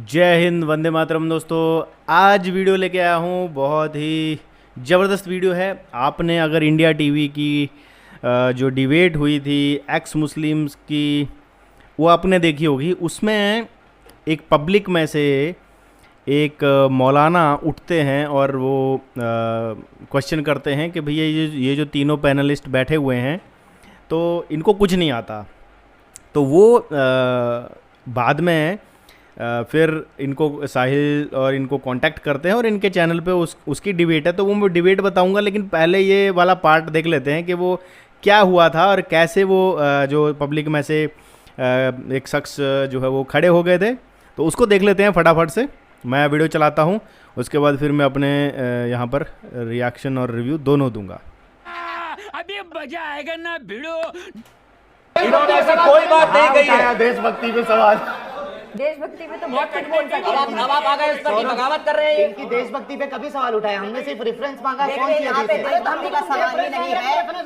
जय हिंद, वंदे मातरम। दोस्तों, आज वीडियो लेके आया हूँ, बहुत ही ज़बरदस्त वीडियो है। आपने अगर इंडिया टीवी की जो डिबेट हुई थी एक्स मुस्लिम्स की, वो आपने देखी होगी। उसमें एक पब्लिक में से एक मौलाना उठते हैं और वो क्वेश्चन करते हैं कि भैया ये जो तीनों पैनलिस्ट बैठे हुए हैं तो इनको कुछ नहीं आता। तो वो बाद में फिर इनको साहिल और इनको कांटेक्ट करते हैं और इनके चैनल पे उसकी डिबेट है। तो वो मैं डिबेट बताऊंगा, लेकिन पहले ये वाला पार्ट देख लेते हैं कि वो क्या हुआ था और कैसे वो जो पब्लिक में से एक शख्स जो है वो खड़े हो गए थे। तो उसको देख लेते हैं फटाफट से। मैं वीडियो चलाता हूँ, उसके बाद फिर मैं अपने यहाँ पर रिएक्शन और रिव्यू दोनों दूंगा। अभी मजा आएगा ना भिड़ो। इन्होंने ऐसी कोई बात नहीं कही है। देशभक्ति पे सवाल, देशभक्ति पे तो बहुत कुछ बोल सकते हैं। अब आप आ गए इस पर बगावत कर रहे हैं। इनकी देशभक्ति पे कभी सवाल उठाया? हमने सिर्फ रेफरेंस मांगा। कौन सी यहाँ पे हदीस है? देशभक्ति का सवाल ही नहीं है।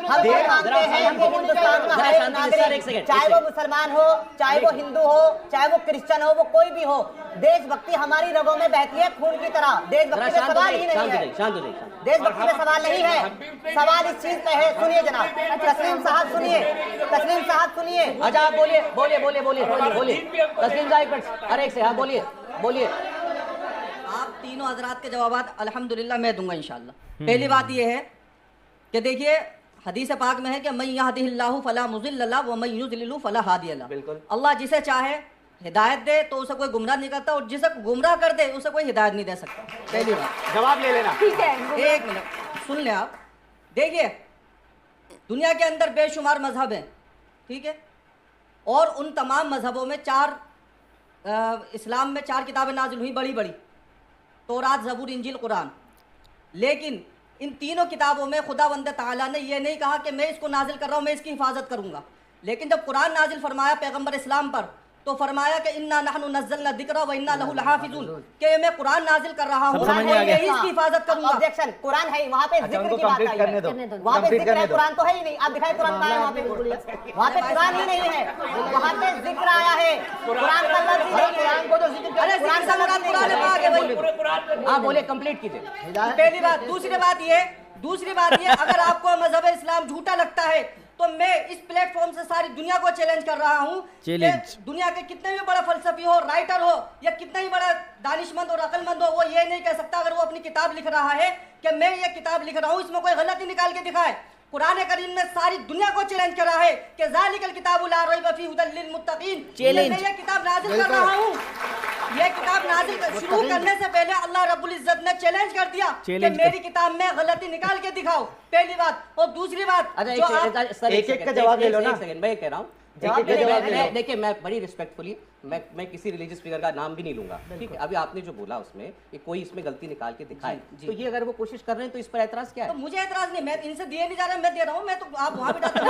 हम ये मानते हैं कि हिंदुस्तान का हर एक नागरिक, चाहे वो मुसलमान हो, चाहे वो हिंदू हो, चाहे वो क्रिश्चियन हो, वो कोई भी हो, देशभक्ति हमारी रगों में बहती है खून की तरह। देशभक्ति पे सवाल ही नहीं है। देशभक्ति पे सवाल नहीं है। सवाल इस चीज पे है। सुनिए जनाब, तस्लीम साहब सुनिए, तस्लीम साहब सुनिए। अच्छा आप बोलिए बोलिए बोलिए बोलिए बोलिए तस्लीम साहब हर एक से। हाँ बोलिए बोलिए। आप तीनों हजरात के जवाबात अल्हम्दुलिल्लाह मैं दूंगा इंशाल्लाह। पहली बात यह है कि देखिए हदीस पाक में है कि मैं यहदिहिल्लाहु फला मुज़िल्ल लहु व मैं युज़लिलु फला हादिय लहु। बिल्कुल। अल्लाह जिसे चाहे हिदायत दे तो उसे कोई गुमराह नहीं करता, और जिसे गुमराह कर दे उसे कोई हिदायत नहीं दे सकता। पहली बात। जवाब ले लेना। ठीक है, एक मिनट सुन ले आप। देखिए दुनिया के अंदर बेशुमार मजहब हैं, ठीक है, और उन तमाम मजहबों में इस्लाम में 4 किताबें नाजिल हुई बड़ी बड़ी, तौरात, ज़बूर, इंजील, कुरान। लेकिन इन तीनों किताबों में खुदावंद ताला ने यह नहीं कहा कि मैं इसको नाजिल कर रहा हूँ, मैं इसकी हिफाजत करूँगा। लेकिन जब कुरान नाजिल फरमाया पैगम्बर इस्लाम पर, तो फरमाया कि इन्ना नहनु नज़्ज़लना ज़िक्रा व इन्ना लहु लहाफ़िज़ून, कि मैं कुरान नाजिल कर रहा हूँ, मैं इसकी हिफाजत करूँगा। ऑब्जेक्शन, कुरान है वहाँ पे जिक्र की बात आई है। वहाँ पे जिक्र है, कुरान तो है ही नहीं। आप दिखाए कुरान कहाँ है? वहाँ पे वहाँ पे कुरान ही नहीं है, वहाँ पे जिक्र आया है। कुरान का लफ्ज़ ही नहीं है। को जो जिक्र अरे कुरान का लफ्ज़ कुरान नहीं में आ गया है। भाई। आप बोलिए कंप्लीट कीजिए। पहली बात। दूसरी बात ये अगर आपको मजहब इस्लाम झूठा लगता है तो मैं इस प्लेटफॉर्म से सारी दुनिया को चैलेंज कर रहा हूँ कि दुनिया के कितने भी बड़ा फलसफी हो, राइटर हो, या कितना ही बड़ा दानिशमंद और अकलमंद हो, वो ये नहीं कह सकता अगर वो अपनी किताब लिख रहा है कि मैं ये किताब लिख रहा हूँ, इसमें कोई गलती निकाल के दिखाए। कुरान करीम ने सारी दुनिया को चैलेंज करा है कि ज़ालिकल किताबु ला रैब फीहि हुदल लिल मुत्तकीन। मैं ये किताब नाजिल कर रहा हूँ। ये किताब नाजिल शुरू करने से पहले अल्लाह रब्बुल इज्जत ने चैलेंज कर दिया कि मेरी किताब में गलती निकाल के दिखाओ। पहली बात। और दूसरी बात, एक का जवाब ले लो ना। मैं ये कह रहा हूँ, देखिए मैं बड़ी रिस्पेक्टफुली मैं किसी रिलीजियस फिगर का नाम भी नहीं लूंगा, ठीक है। अभी आपने जो बोला उसमें कि कोई इसमें गलती निकाल के दिखाए, तो ये अगर वो कोशिश कर रहे हैं तो इस पर एतराज क्या है? तो मुझे एतराज नहीं, मैं इनसे दिए नहीं जा रहे, मैं दे रहा हूँ। मैं तो आप वहाँ बिठाते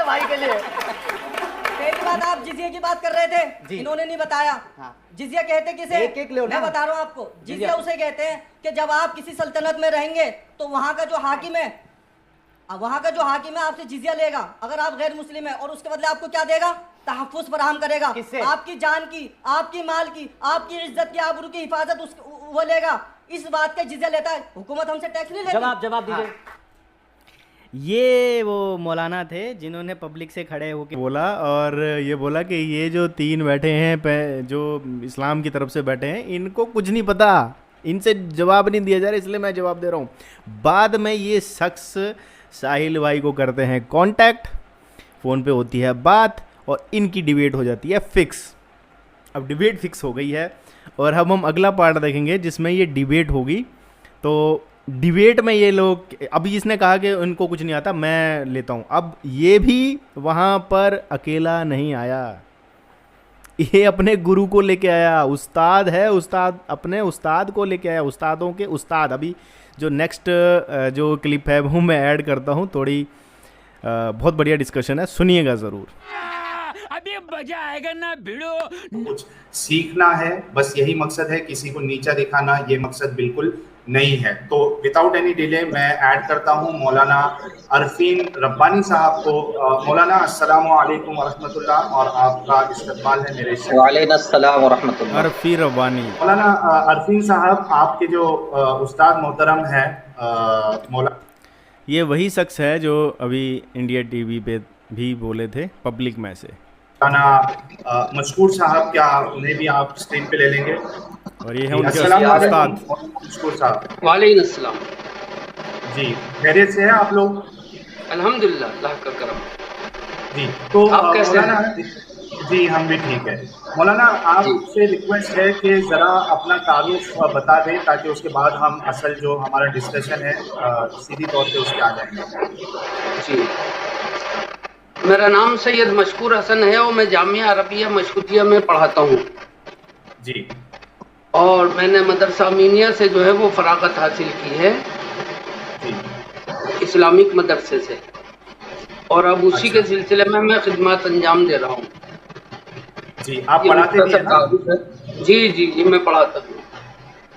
भाई के लिए। पहली बात, आप जिजिया की बात कर रहे थे, इन्होंने नहीं बताया। जिजिया कहते किसे? एक ले मैं बता रहा हूँ आपको। जिजिया उसे कहते हैं कि जब आप किसी सल्तनत में रहेंगे तो वहाँ का जो हाकिम है, आपसे जिजिया लेगा अगर आप गैर मुस्लिम है, और उसके बदले आपको क्या देगा? तहफ़्फ़ुज़ फराहम करेगा। आपकी जान की, आपकी माल की, आपकी इज्जत की, आबरू की हिफाजत वो लेगा। इस बात का जिजिया लेता है। हुकूमत हमसे टैक्स नहीं लेती। जवाब दीजिए। ये वो मौलाना थे जिन्होंने पब्लिक से खड़े होकर बोला और ये बोला कि ये जो 3 बैठे हैं जो इस्लाम की तरफ से बैठे हैं, इनको कुछ नहीं पता, इनसे जवाब नहीं दिया जा रहा, इसलिए मैं जवाब दे रहा हूँ। बाद में ये शख्स साहिल भाई को करते हैं कांटेक्ट, फ़ोन पे होती है बात और इनकी डिबेट हो जाती है फिक्स। अब डिबेट फिक्स हो गई है और अब हम अगला पार्ट देखेंगे जिसमें ये डिबेट होगी। तो डिबेट में ये लोग, अभी इसने कहा कि उनको कुछ नहीं आता, मैं लेता हूँ। अब ये भी वहाँ पर अकेला नहीं आया, ये अपने गुरु को लेके आया। उस्ताद है, उस्ताद अपने उस्ताद को लेके आया, उस्तादों के उस्ताद। अभी जो नेक्स्ट जो क्लिप है वो मैं ऐड करता हूँ, थोड़ी बहुत बढ़िया डिस्कशन है, सुनिएगा ज़रूर। अभी मजा आएगा ना भिड़ो। कुछ सीखना है, बस यही मकसद है। किसी को नीचा दिखाना ये मकसद बिल्कुल नहीं है। तो विदाउट एनी डिले मैं ऐड करता हूं मौलाना अरफीन रब्बानी साहब को। मौलाना अस्सलामु अलैकुम वरहमतुल्लाह, और आपका इस्तकबाल है मेरे शो। वालेकुम अस्सलाम व रहमतुल्लाह। अरफी रब्बानी। मौलाना अरफीन साहब, आपके जो उस्ताद मोहतरम है मौलाना, ये वही शख्स है जो अभी इंडिया टीवी पे भी बोले थे पब्लिक में से। मौलाना मशकूर साहब, क्या उन्हें भी आप स्क्रीन पे ले लेंगे? और ये है उनके अस्सलाम वालेकुम उस्ताद मशकूर साहब। वालेकुम अस्सलाम। जी, खैरियत से हैं आप लोग? अल्हम्दुलिल्लाह, अल्लाह का करम। जी, तो आप कैसे मौलाना, जी हम भी ठीक है। मौलाना, आपसे रिक्वेस्ट है कि ज़रा अपना तारुफ बता दें, ताकि उसके बाद हम असल जो हमारा डिस्कशन है सीधी तौर पे उसके आ जाएंगे। जी, मेरा नाम सैयद मशकूर हसन है और मैं जामिया अरबिया मशकुतिया में पढ़ाता हूँ। जी, और मैंने मदरसा अमीनिया से जो है वो फरागत हासिल की है, जी, इस्लामिक मदरसे से, और अब उसी के अच्छा। सिलसिले में मैं खिदमत अंजाम दे रहा हूँ। जी, आप पढ़ाते भी हैं ना? जी जी जी, मैं पढ़ाता हूँ।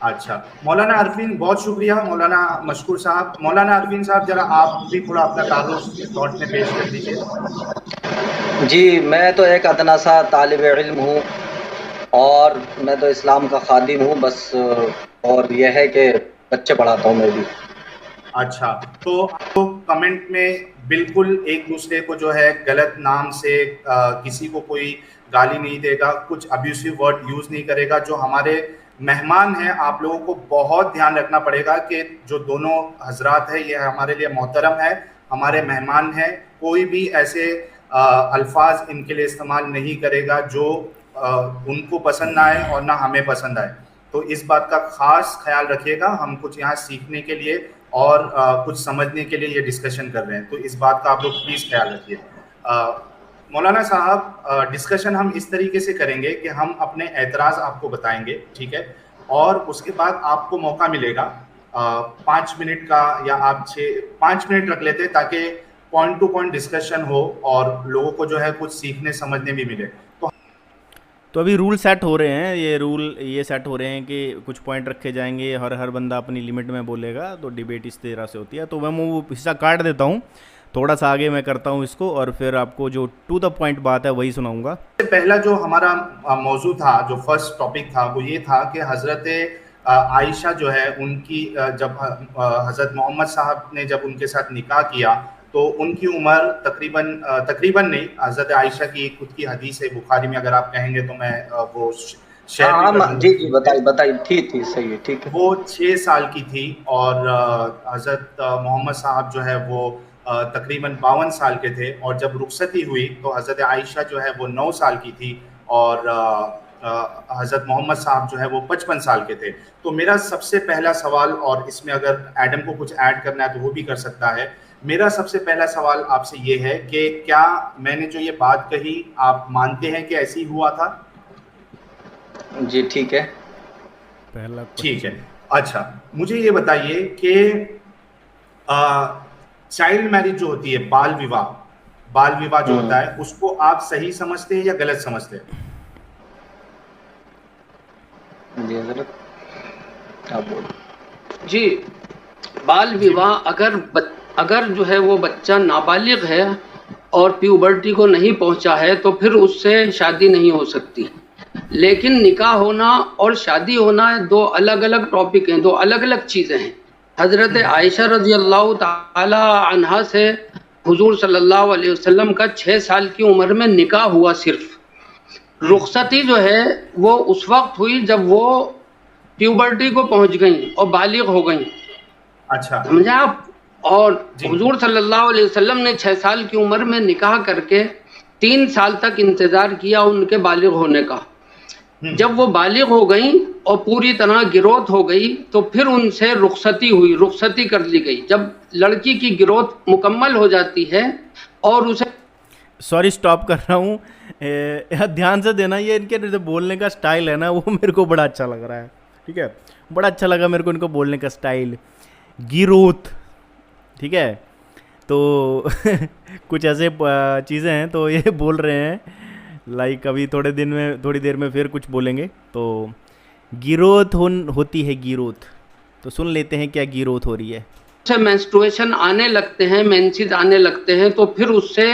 अच्छा, मौलाना अरफीन, बहुत शुक्रिया मौलाना मशकूर साहब। मौलाना अरफीन साहब, जरा आप भी थोड़ा अपना तारुफ शॉर्ट में पेश कर दीजिए। जी, मैं तो एक अदना सा तालिब इल्म हूँ और मैं तो इस्लाम का खादिम हूँ बस, और यह है कि बच्चे पढ़ाता हूँ मैं भी। अच्छा, तो आपको कमेंट में बिल्कुल एक दूसरे को जो है गलत नाम से किसी को कोई गाली नहीं देगा, कुछ अब्यूसिव वर्ड यूज नहीं करेगा। जो हमारे मेहमान हैं, आप लोगों को बहुत ध्यान रखना पड़ेगा कि जो दोनों हजरात है ये हमारे लिए मोहतरम है, हमारे मेहमान हैं। कोई भी ऐसे अल्फाज इनके लिए इस्तेमाल नहीं करेगा जो उनको पसंद ना आए और ना हमें पसंद आए। तो इस बात का खास ख्याल रखिएगा। हम कुछ यहाँ सीखने के लिए और कुछ समझने के लिए ये डिस्कशन कर रहे हैं, तो इस बात का आप लोग प्लीज़ ख्याल रखिए। मौलाना साहब, डिस्कशन हम इस तरीके से करेंगे कि हम अपने एतराज़ आपको बताएंगे, ठीक है, और उसके बाद आपको मौका मिलेगा 5 मिनट का, या आप 5 मिनट रख लेते हैं ताकि पॉइंट टू पॉइंट डिस्कशन हो और लोगों को जो है कुछ सीखने समझने भी मिले। तो अभी रूल सेट हो रहे हैं, ये सेट हो रहे हैं कि कुछ पॉइंट रखे जाएंगे, हर बंदा अपनी लिमिट में बोलेगा, तो डिबेट इस तरह से होती है। तो मैं वो हिस्सा काट देता हूँ, थोड़ा सा आगे मैं करता हूँ इसको, और फिर आपको जो टू द पॉइंट बात है वही सुनाऊंगा। पहला जो हमारा मौजू था, जो फर्स्ट टॉपिक था, वो ये था कि हज़रत आयशा जो है उनकी जब हज़रत मोहम्मद साहब ने जब उनके साथ निकाह किया तो उनकी उम्र तकरीबन नहीं, हज़रत आयशा की खुद की हदीस है बुखारी में, अगर आप कहेंगे तो मैं वो शेयर जी जी, बताइए, थी सही है, ठीक है। वो 6 साल की थी और हज़रत मोहम्मद साहब जो है वो तकरीबन 52 साल के थे, और जब रुखसती हुई तो हज़रत आयशा जो है वो 9 साल की थी और हज़रत मोहम्मद साहब जो है वो 55 साल के थे। तो मेरा सबसे पहला सवाल, और इसमें अगर एडम को कुछ ऐड करना है तो वो भी कर सकता है, मेरा सबसे पहला सवाल आपसे ये है कि क्या मैंने जो ये बात कही आप मानते हैं कि ऐसी हुआ था? जी ठीक है, पहला ठीक है। अच्छा, मुझे ये बताइए कि चाइल्ड मैरिज जो होती है, बाल विवाह जो होता है, उसको आप सही समझते हैं या गलत समझते हैं? जी हज़रत आप बोलो। जी, बाल विवाह अगर जो है वो बच्चा नाबालिग है और प्यूबर्टी को नहीं पहुंचा है तो फिर उससे शादी नहीं हो सकती। लेकिन निकाह होना और शादी होना दो अलग अलग टॉपिक हैं, दो अलग अलग चीज़ें हैं। हज़रत आयशा रज़ी अल्लाह ताला अन्हा से हुजूर सल्लल्लाहु अलैहि वसल्लम का 6 साल की उम्र में निकाह हुआ। सिर्फ रुखसती जो है वो उस वक्त हुई जब वो प्यूबर्टी को पहुंच गई और बालिग हो गई। अच्छा, समझा आप? और हुजूर सल्लल्लाहु अलैहि वसल्लम ने 6 साल की उम्र में निकाह करके 3 साल तक इंतजार किया उनके बालिग होने का। जब वो बालिग हो गई और पूरी तरह गिरोथ हो गई तो फिर उनसे रुखसती हुई, रुखसती कर ली गई। जब लड़की की गिरोथ मुकम्मल हो जाती है और उसे, सॉरी स्टॉप कर रहा हूँ, ध्यान से देना, ये इनके जो बोलने का स्टाइल है ना वो मेरे को बड़ा अच्छा लग रहा है, ठीक है, बड़ा अच्छा लगा मेरे को इनको बोलने का स्टाइल, गिरोथ, ठीक है। तो कुछ ऐसे चीज़ें हैं तो ये बोल रहे हैं, लाइक अभी थोड़ी देर में फिर कुछ बोलेंगे। तो गिरोथ होती है, गिरोथ, तो सुन लेते हैं क्या गिरोथ हो रही है। से मेंस्ट्रुएशन आने लगते हैं, मेंसेस आने लगते हैं, तो फिर उससे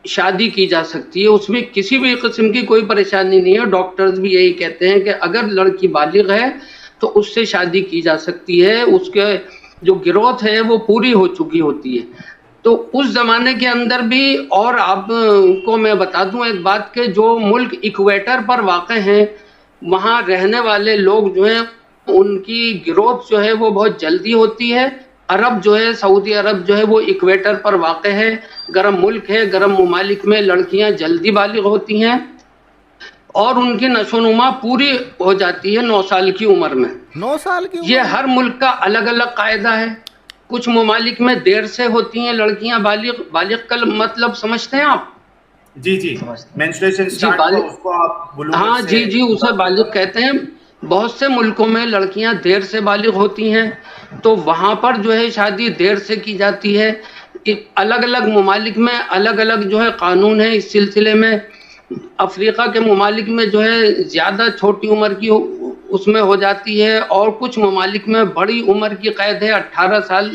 शादी की जा सकती है। उसमें किसी भी किस्म की कोई परेशानी नहीं है। डॉक्टर्स भी यही कहते हैं कि अगर लड़की बालिग है तो उससे शादी की जा सकती है। उसके जो ग्रोथ है वो पूरी हो चुकी होती है। तो उस ज़माने के अंदर भी, और आपको मैं बता दूं एक बात के, जो मुल्क इक्वेटर पर वाक़ हैं वहाँ रहने वाले लोग जो हैं उनकी ग्रोथ जो है वो बहुत जल्दी होती है। अरब जो है, सऊदी अरब जो है वो इक्वेटर पर वाक़ है, गर्म मुल्क है। गर्म ममालिक में लड़कियां जल्दी बालिग होती हैं और उनकी नशोनुमा पूरी हो जाती है 9 साल की उम्र में। 9 साल की ये हर मुल्क का अलग अलग कायदा है। कुछ ममालिक में देर से होती हैं लड़कियां बालिग। बालिग का मतलब समझते हैं आप? जी मेंस्ट्रुएशन स्टार्ट हुआ उसको आप बुलूग हाँ से जी उसे बालिग कहते हैं। बहुत से मुल्कों में लड़कियां देर से बालिग होती हैं, तो वहाँ पर जो है शादी देर से की जाती है। अलग अलग ममालिक में अलग अलग जो है कानून है इस सिलसिले में। अफ्रीका के ममालिक में जो है ज़्यादा छोटी उम्र की उसमें हो जाती है, और कुछ ममालिक में बड़ी उम्र की कैद है, 18 साल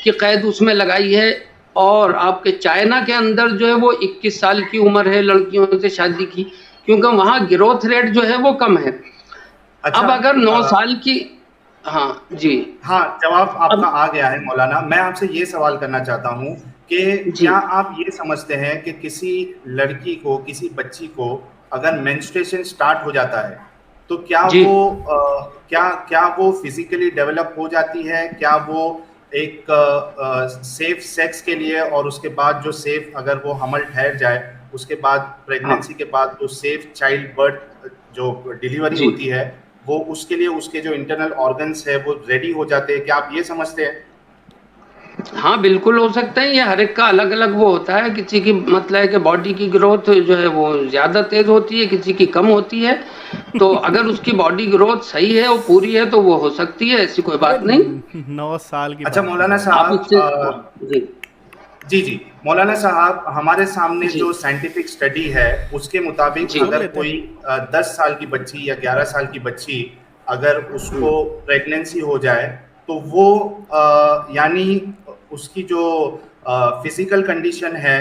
की कैद उसमें लगाई है। और आपके चाइना के अंदर जो है वो 21 साल की उम्र है लड़कियों से शादी की, क्योंकि वहाँ ग्रोथ रेट जो है वो कम है। अच्छा, अब अगर 9 साल की, हाँ जी, हाँ जवाब आपका आ गया है मौलाना। मैं आपसे ये सवाल करना चाहता हूँ कि क्या आप ये समझते हैं कि किसी लड़की को, किसी बच्ची को अगर मेंस्ट्रुएशन स्टार्ट हो जाता है तो क्या वो फिजिकली डेवलप हो जाती है? क्या वो एक सेफ सेक्स के लिए, और उसके बाद जो सेफ, अगर वो हमल ठहर जाए उसके बाद प्रेगनेंसी के बाद जो सेफ चाइल्ड बर्थ जो डिलीवरी होती है, वो उसके लिए उसके जो इंटरनल ऑर्गन्स है वो रेडी हो जाते हैं? क्या आप ये समझते हैं? हाँ बिल्कुल हो सकता है। ये हर एक का अलग अलग वो होता है। किसी की मतलब है कि बॉडी की ग्रोथ जो है वो ज़्यादा तेज होती है, किसी की कम होती है। तो अगर उसकी बॉडी ग्रोथ सही है और पूरी है तो वो हो सकती है, ऐसी कोई बात नहीं। 9 साल की। अच्छा मौलाना साहब, जी मौलाना साहब, हमारे सामने जो साइंटिफिक स्टडी है उसके मुताबिक अगर कोई 10 साल की बच्ची या 11 साल की बच्ची अगर उसको प्रेगनेंसी हो जाए तो वो यानी उसकी जो फिजिकल कंडीशन है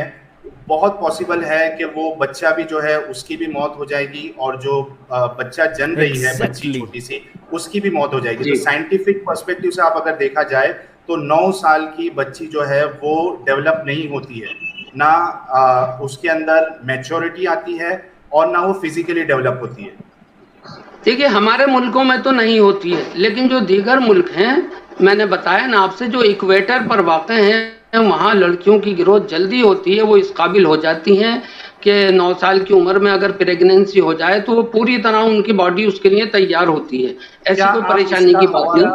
बहुत पॉसिबल है कि वो बच्चा भी जो है उसकी भी मौत हो जाएगी, और जो बच्चा जन्म रही है बच्ची छोटी सी उसकी भी मौत हो जाएगी। तो साइंटिफिक पर्सपेक्टिव से आप अगर देखा जाए तो 9 साल की बच्ची जो है वो डेवलप नहीं होती है, ना उसके अंदर मैच्योरिटी आती है और ना वो फिजिकली डेवलप होती है। देखिए हमारे मुल्कों में तो नहीं होती है, लेकिन जो दीगर मुल्क हैं, मैंने बताया ना आपसे, जो इक्वेटर पर वाक़ हैं वहाँ लड़कियों की ग्रोथ जल्दी होती है। वो इस काबिल हो जाती हैं कि 9 साल की उम्र में अगर प्रेगनेंसी हो जाए तो वो पूरी तरह उनकी बॉडी उसके लिए तैयार होती है। ऐसी कोई परेशानी की बात नहीं।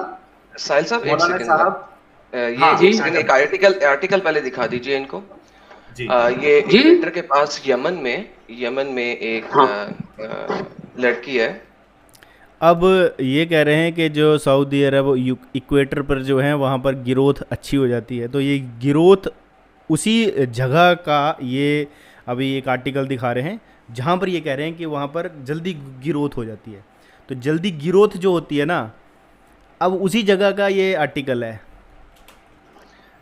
साहिल साहब एक सेकंड, एक आर्टिकल पहले दिखा दीजिए इनको। ये इक्वेटर के पास यमन में एक लड़की है। अब ये कह रहे हैं कि जो सऊदी अरब इक्वेटर पर जो है वहाँ पर ग्रोथ अच्छी हो जाती है, तो ये ग्रोथ उसी जगह का ये अभी एक आर्टिकल दिखा रहे हैं जहाँ पर ये कह रहे हैं कि वहाँ पर जल्दी ग्रोथ हो जाती है। तो जल्दी ग्रोथ जो होती है ना, अब उसी जगह का ये आर्टिकल है।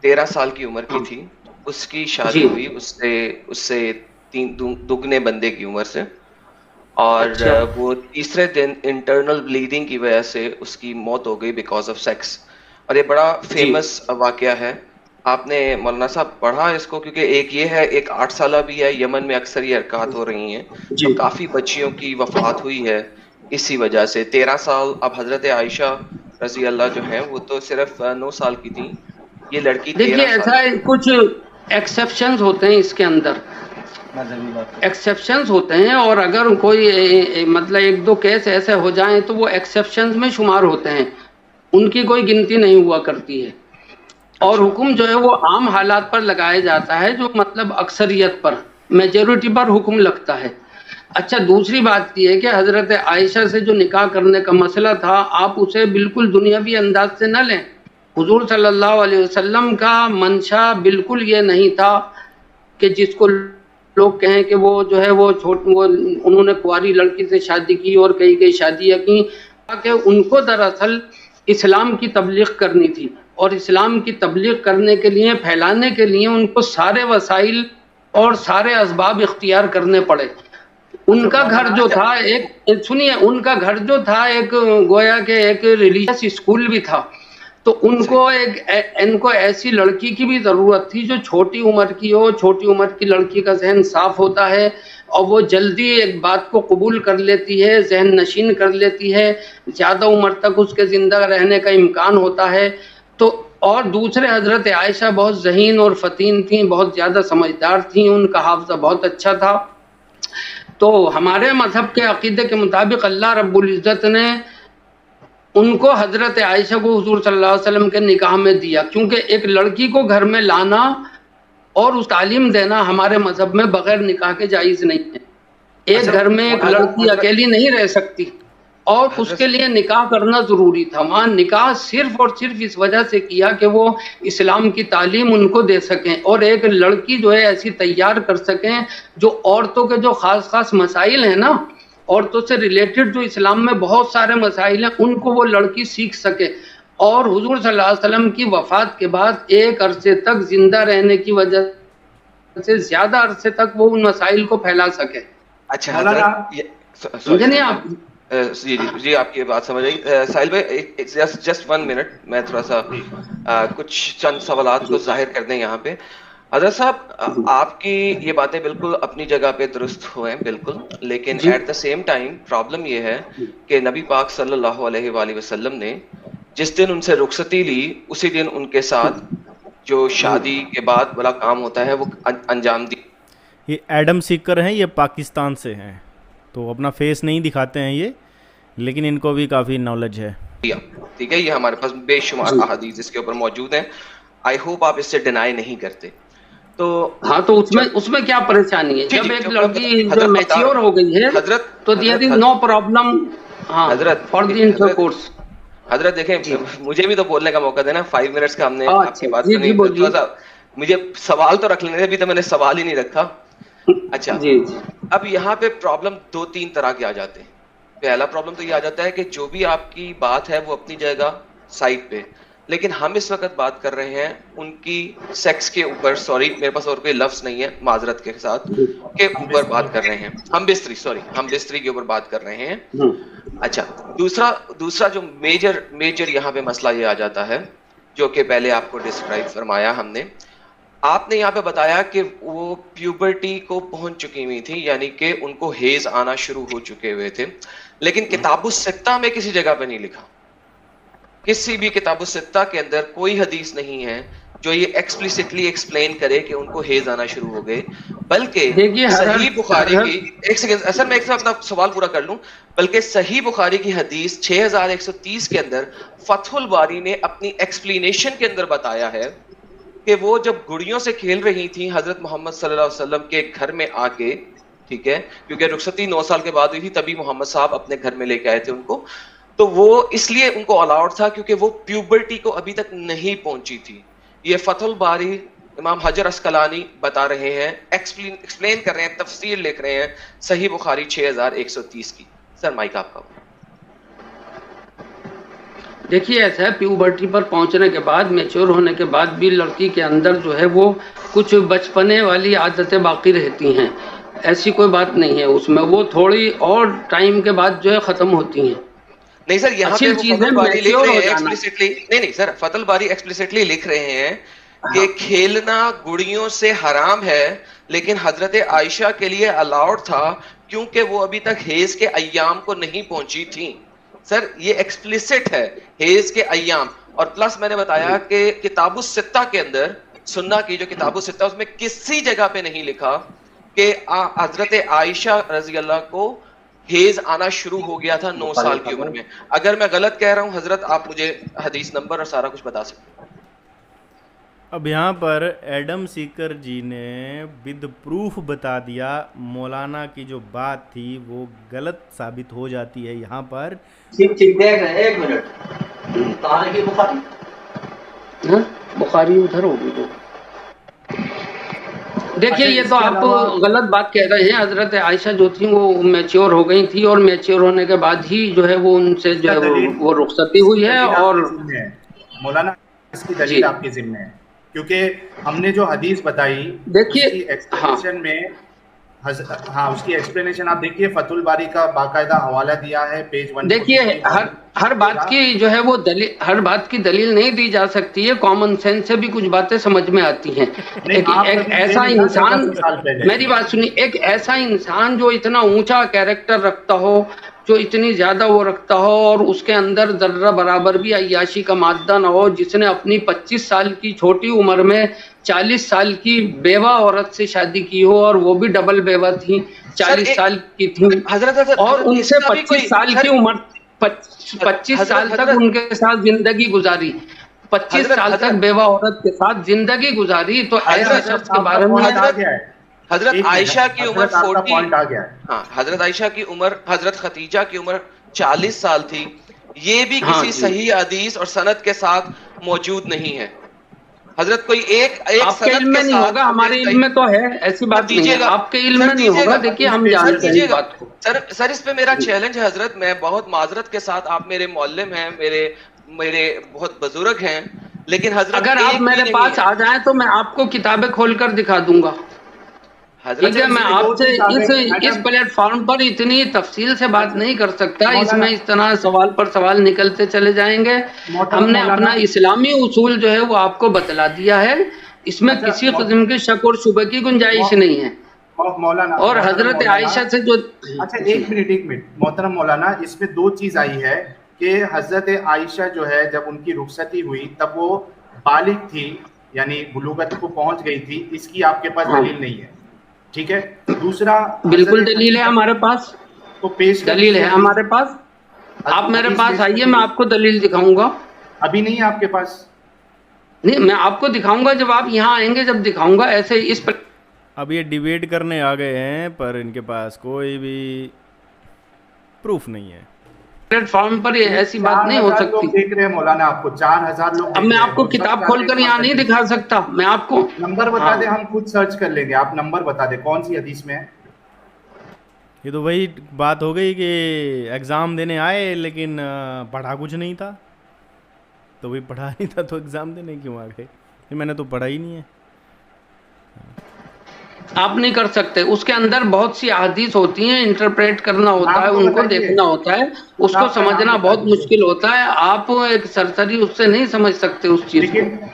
13 साल की उम्र की थी, उसकी शादी हुई उससे 3 दुगने बंदे की उम्र से, और वो तीसरे दिन इंटरनल ब्लीडिंग की वजह से उसकी मौत हो गई बिकॉज ऑफ सेक्स। और ये बड़ा फेमस वाकया है। आपने मौलाना साहब पढ़ा इसको? क्योंकि एक ये है, एक 8 साल भी है। यमन में अक्सर ये हरकत हो रही हैं, तो काफी बच्चियों की वफात हुई है इसी वजह से। 13 साल। अब हजरत आयशा रजी अल्लाह जो है वो तो सिर्फ 9 साल की थी, ये लड़की। देखिए ऐसा कुछ एक्सेप्शंस होते हैं इसके अंदर, एक्सेप्शंस होते हैं, और अगर कोई मतलब 1-2 केस ऐसे हो जाएं तो वो एक्सेप्शंस में शुमार होते हैं, उनकी कोई गिनती नहीं हुआ करती है। और हुक्म जो है वो आम हालात पर लगाया जाता है, जो मतलब अक्सरियत पर, मेजॉरिटी पर हुक्म लगता है। अच्छा, दूसरी बात यह है कि हजरत आयशा से जो निकाह करने का मसला था, आप उसे बिल्कुल दुनियावी अंदाज से न लें। हुजूर सल्लल्लाहु अलैहि वसल्लम का मंशा बिल्कुल ये नहीं था कि जिसको लोग कहें कि वो जो है वो उन्होंने कुंवारी लड़की से शादी की और कई शादियाँ की, कि उनको दरअसल इस्लाम की तबलीग करनी थी, और इस्लाम की तबलीग करने के लिए, फैलाने के लिए उनको सारे वसाइल और सारे असबाब इख्तियार करने पड़े। उनका घर जो था सुनिए, उनका घर जो था एक गोया के एक रिलीजियस स्कूल भी था, तो उनको इनको ऐसी लड़की की भी ज़रूरत थी जो छोटी उम्र की हो। छोटी उम्र की लड़की का जहन साफ होता है और वो जल्दी एक बात को कबूल कर लेती है, जहन नशीन कर लेती है, ज़्यादा उम्र तक उसके ज़िंदा रहने का इम्कान होता है। तो और दूसरे हज़रत आयशा बहुत ज़हीन और फ़तीन थी, बहुत ज़्यादा समझदार थी, उनका हाफ़ज़ा बहुत अच्छा था। तो हमारे मज़हब के अक़ीदे के मुताबिक अल्लाह रब्बुल इज़्ज़त ने उनको हज़रत आयशा को हुज़ूर सल्लल्लाहु अलैहि वसल्लम के निकाह में दिया, क्योंकि एक लड़की को घर में लाना और उस तालीम देना हमारे मज़हब में बग़ैर निकाह के जायज़ नहीं है। एक घर में एक लड़की अकेली नहीं रह सकती और उसके लिए निकाह करना ज़रूरी था। वहाँ निकाह सिर्फ़ और सिर्फ इस वजह से किया कि वो इस्लाम की तालीम उनको दे सकें और एक लड़की जो है ऐसी तैयार कर सकें जो औरतों के जो ख़ास मसाइल हैं ना, औरतों से रिलेटेड जो इस्लाम में बहुत सारे मसाइल हैं, उनको वो लड़की सीख सके और हुजूर सल्लल्लाहु अलैहि वसल्लम की वफ़ात के बाद एक अरसे तक जिंदा रहने की वजह से ज़्यादा अरसे तक वो उन मसाइल को फैला सके। अच्छा, समझे नहीं आप? जी आपकी बात समझ आई। साहिल भाई जस्ट 1 मिनट, मैं थोड़ा सा कुछ चंद सवालात को जाहिर कर दें यहाँ पे। हज़रत साहब, आपकी ये बातें बिल्कुल अपनी जगह पे दुरुस्त हुए बिल्कुल, लेकिन at the same time problem ये है कि नबी पाक सल्लल्लाहु अलैहि वसल्लम ने जिस दिन उनसे रुखसती ली उसी दिन उनके साथ जो शादी के बाद वाला काम होता है वो अंजाम दी। ये एडम सीकर हैं, ये पाकिस्तान से हैं, तो अपना फेस नहीं दिखाते हैं ये, लेकिन इनको भी काफ़ी नॉलेज है। ठीक है, ये हमारे पास बेशुमार अहादीस इसके ऊपर मौजूद हैं। आई होप आप इससे डिनाई नहीं करते। तो हाँ, तो उसमें क्या परेशानी है? जब एक लड़की जो मैच्योर हो गई है हजरत, तो देयर इज नो प्रॉब्लम। हाँ हजरत, फॉर द इंटरकोर्स। हजरत देखें, मुझे भी तो बोलने का मौका देना। 5 मिनट्स का हमने आपकी बात सुनी, मुझे सवाल तो रख लेने, अभी तो मैंने सवाल ही नहीं रखा। अच्छा जी। अब यहाँ पे प्रॉब्लम 2-3 तरह के आ जाते हैं। पहला प्रॉब्लम तो ये आ जाता है कि जो भी आपकी बात है वो अपनी जगह साइड पे, लेकिन हम इस वक्त बात कर रहे हैं उनकी सेक्स के ऊपर, सॉरी मेरे पास और कोई लफ्ज नहीं है माजरत के साथ, के ऊपर बात कर रहे हैं। हम बिस्तरी के ऊपर बात कर रहे हैं। अच्छा, दूसरा जो मेजर यहाँ पे मसला ये आ जाता है, जो कि पहले आपको डिस्क्राइब फरमाया हमने। आपने यहाँ पे बताया कि वो प्यूबर्टी को पहुंच चुकी हुई थी, यानी कि उनको हेज आना शुरू हो चुके हुए थे, लेकिन किताबुस्सित्ता में किसी जगह पे नहीं लिखा, किसी भी किताबुस्सित्ता के अंदर कोई हदीस नहीं है जो ये एक्सप्लिसिटली एक्सप्लेन करे कि उनको हेज आना शुरू हो गए। बल्कि सही बुखारी की, एक सेकंड सर, मैं एक अपना सवाल पूरा कर लूं, बल्कि सही बुखारी की हदीस 6130 के अंदर फतहुल बारी ने अपनी एक्सप्लेनेशन के अंदर बताया है कि वो जब गुड़ियों से खेल रही थी हजरत मोहम्मद सल्लल्लाहु अलैहि वसल्लम के घर में आके, ठीक है, क्योंकि रुखसती 9 साल के बाद हुई थी, तभी मोहम्मद साहब अपने घर में लेके आए थे उनको, तो वो इसलिए उनको अलाउड था क्योंकि वो प्यूबर्टी को अभी तक नहीं पहुंची थी। ये फतहुल बारी इमाम हजर अस्कलानी बता रहे हैं, एक्सप्लेन कर रहे हैं, तफसीर लिख रहे हैं सही बुखारी 6130 की। सर माइक आपका। देखिए, ऐसा है, प्यूबर्टी पर पहुंचने के बाद, मैच्योर होने के बाद भी लड़की के अंदर जो है वो कुछ बचपने वाली आदतें बाकी रहती हैं, ऐसी कोई बात नहीं है उसमें, वो थोड़ी और टाइम के बाद जो है खत्म होती हैं। नहीं सर, यहाँ पे फतहुल बारी लिख रहे हैं एक्सप्लिसिटली, नहीं सर, फतहुल बारी एक्सप्लिसिटली लिख रहे हैं कि खेलना गुड़ियों से हराम है, लेकिन हजरत आयशा के लिए अलाउड था क्योंकि वो अभी तक हेज के अय्याम को नहीं पहुंची थी। सर ये एक्सप्लिसिट है, हेज के अय्याम। और प्लस मैंने बताया कि किताबुस्सित्ता के अंदर, सुन्ना की जो किताबुस्सित्ता, उसमें किसी जगह पे नहीं लिखा कि हजरत आयशा रजी अल्लाह को हेज आना शुरू हो गया था 9 साल की उम्र में। अगर मैं गलत कह रहा हूं हजरत, आप मुझे हदीस नंबर और सारा कुछ बता सकते हैं। अब यहाँ पर एडम सीकर जी ने विद प्रूफ बता दिया, मौलाना की जो बात थी वो गलत साबित हो जाती है यहाँ पर। ठीक देख रहे हैं, 1 मिनट, कहाँ की बुखारी? बुखारी उधर होगी तो देखिए ये तो आप गलत बात कह रहे हैं। हजरत आयशा जो थी वो मैच्योर हो गई थी और मैच्योर होने के बाद ही जो है वो उनसे जो है वो रुखसती हुई है। और मौलाना इसकी दलील आपके जिम्मे है, क्योंकि हमने जो हदीस बताई देखिए एक्सप्लेनेशन में उसकी एक्सप्लेनेशन आप देखिए, फतुल बारी का बाकायदा हवाला दिया है पेज 1। देखिए हर बात की जो है वो दलील, हर बात की दलील नहीं दी जा सकती है। कॉमन सेंस से भी कुछ बातें समझ में आती हैं। एक ऐसा इंसान, मेरी बात सुनिए, एक ऐसा इंसान जो इतना ऊंचा कैरेक्टर रखता हो, जो इतनी ज्यादा वो रखता हो और उसके अंदर जर्रा बराबर भी अय्याशी का मादा ना हो, जिसने अपनी 25 साल की छोटी उम्र में 40 साल की बेवा औरत से शादी की हो, और वो भी डबल बेवा थी, 40 साल की थी, और उनसे 25 साल की उम्र 25 साल तक उनके साथ जिंदगी गुजारी, 25 साल तक बेवा औरत के साथ जिंदगी गुजारी। तो ऐसे शख्स के बारे में हजरत आयशा की उम्र 40 आ गया है। हाँ, हजरत आयशा की उम्र, हजरत खतीजा की उम्र 40 साल थी। ये भी किसी सही हदीस और सनद के साथ मौजूद नहीं है। हजरत कोई एक आपके इल्म में नहीं होगा, हमारे इल्म में तो है, ऐसी बात नहीं है। आपके इल्म में नहीं होगा, देखिए हम जानते हैं बात को। सर इस पे मेरा चैलेंज है हजरत, मैं बहुत माजरत के साथ, आप मेरे मौल्लिम हैं, मेरे बहुत बुजुर्ग हैं, लेकिन हजरत अगर आप मेरे पास आ जाएं तो मैं आपको किताबें खोलकर दिखा दूंगा। ठीक है, मैं आपसे इस प्लेटफॉर्म पर इतनी तफसील से बात नहीं कर सकता। इसमें इस तरह सवाल पर सवाल निकलते चले जाएंगे। हमने अपना इस्लामी उसूल जो है वो आपको बतला दिया है, इसमें किसी किस्म के शक और शुबे की गुंजाइश नहीं है। मौलाना और हजरत आयशा से जो एक मिनट मोहतरम मौलाना, इसमें दो चीज आई है कि हजरत आयशा जो है जब उनकी रुखसती हुई तब वो बालिग थी, यानी बुलूगत को पहुंच गई थी, इसकी आपके पास दलील नहीं है। ठीक है, दूसरा बिल्कुल दलील है हमारे पास, तो पेश दलील है हमारे पास। आप मेरे पास आइए, मैं आपको दलील दिखाऊंगा। अभी नहीं है आपके पास? नहीं, मैं आपको दिखाऊंगा जब आप यहाँ आएंगे, जब दिखाऊंगा। ऐसे इस पर अब ये डिबेट करने आ गए हैं, पर इनके पास कोई भी प्रूफ नहीं है। प्लेटफॉर्म पर ये ऐसी बात नहीं हो सकती। देख रहे हैं मौलाना, आपको 4000 लोग। अब मैं आपको किताब खोलकर यहाँ नहीं दिखा सकता, मैं आपको नंबर बता दे, हम खुद सर्च कर लेंगे। आप नंबर बता दे कौन सी हदीस में है। ये तो वही बात हो गई कि एग्ज़ाम देने आए लेकिन पढ़ा कुछ नहीं था, तो वही पढ़ा नहीं था तो एग्ज़ाम देने क्यों आ गए? मैंने तो पढ़ा ही नहीं है। आप नहीं कर सकते, उसके अंदर बहुत सी अहादीस होती हैं, इंटरप्रेट करना होता है, उनको देखना होता है, उसको समझना बहुत मुश्किल होता है। आप एक सरसरी उससे नहीं समझ सकते उस चीज को।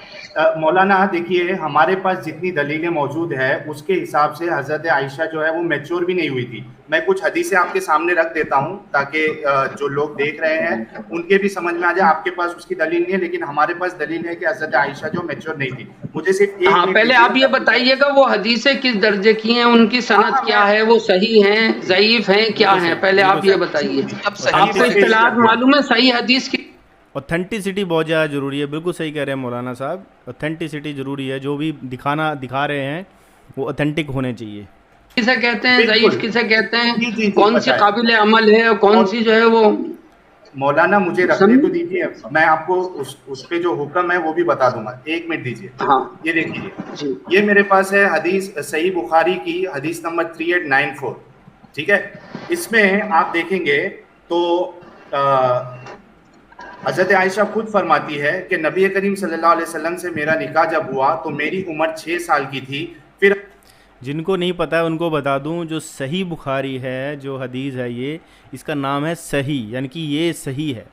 मौलाना देखिए, हमारे पास जितनी दलीलें मौजूद है उसके हिसाब से हजरत आयशा जो है वो मैच्योर भी नहीं हुई थी। मैं कुछ हदीसें आपके सामने रख देता हूं ताकि जो लोग देख रहे हैं उनके भी समझ में आ जाए। आपके पास उसकी दलील नहीं है, लेकिन हमारे पास दलील है कि हजरत आयशा जो मैच्योर नहीं थी। मुझे सिर्फ हाँ, पहले आप ये बताइएगा वो हदीसें किस दर्जे की हैं, उनकी सनद क्या है, वो सही हैं, ज़ईफ हैं, क्या हैं, पहले आप ये बताइए। आपको इत्तलात मालूम है सही हदीस की? ऑथेंटिसिटी बहुत ज़्यादा ज़रूरी है। बिल्कुल सही कह रहे हैं मौलाना साहब, ऑथेंटिसिटी ज़रूरी है। जो भी दिखा रहे हैं वो ऑथेंटिक होने चाहिए। किसे कहते हैं ज़ईफ, किसे कहते हैं, कौन सी काबिल अमल है और कौन सी जो है वो। मौलाना मुझे रखने तो दीजिए, मैं आपको उस पे जो हुक्म है वो भी बता दूंगा। 1 मिनट दीजिए। हाँ, ये देखिए, ये मेरे पास है हदीस सही बुखारी की हदीस नंबर 3894। ठीक है, इसमें आप देखेंगे तो हज़रत आयशा खुद फरमाती है कि नबी करीम सल्लल्लाहु अलैहि वसल्लम से मेरा निकाह जब हुआ तो मेरी उम्र 6 साल की थी। फिर जिनको नहीं पता है उनको बता दूं, जो सही बुखारी है, जो हदीस है, ये इसका नाम है सही, यानी कि ये सही है।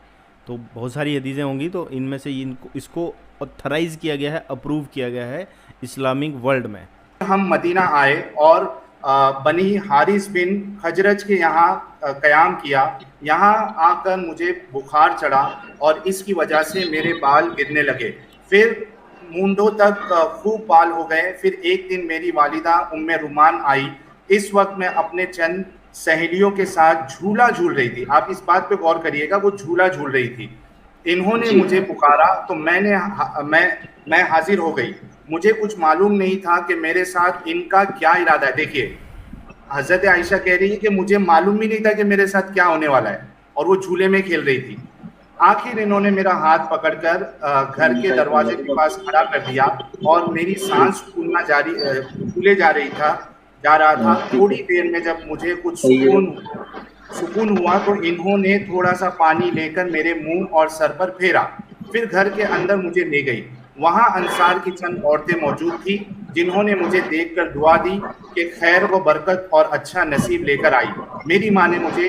तो बहुत सारी हदीसें होंगी, तो इनमें से इसको ऑथराइज़ किया गया है, अप्रूव किया गया है इस्लामिक वर्ल्ड में। हम मदीना आए और बनी हारिस बिन खजरज के यहाँ क़याम किया। यहाँ आकर मुझे बुखार चढ़ा और इसकी वजह से मेरे बाल गिरने लगे, फिर मूंढों तक खूब बाल हो गए। फिर एक दिन मेरी वालिदा उम्मे रुमान आई। इस वक्त मैं अपने चंद सहेलियों के साथ झूला झूल रही थी। आप इस बात पे गौर करिएगा, वो झूला झूल रही थी। इन्होंने मुझे पुकारा तो मैं हाजिर हो गई। मुझे कुछ मालूम नहीं था कि मेरे साथ इनका क्या इरादा है। देखिए, हजरत आयशा कह रही है कि मुझे मालूम भी नहीं था कि मेरे साथ क्या होने वाला है, और वो झूले में खेल रही थी। आखिर इन्होंने मेरा हाथ पकड़कर घर के दरवाजे के पास खड़ा कर दिया और मेरी सांस फूले जा रहा था। थोड़ी देर में जब मुझे कुछ सुकून हुआ तो इन्होंने थोड़ा सा पानी लेकर मेरे मुंह और सर पर फेरा, फिर घर के अंदर मुझे ले गई। वहां अंसार की चंद औरतें मौजूद थी जिन्होंने मुझे देखकर दुआ दी कि खैर व बरकत और अच्छा नसीब लेकर आई। मेरी माँ ने मुझे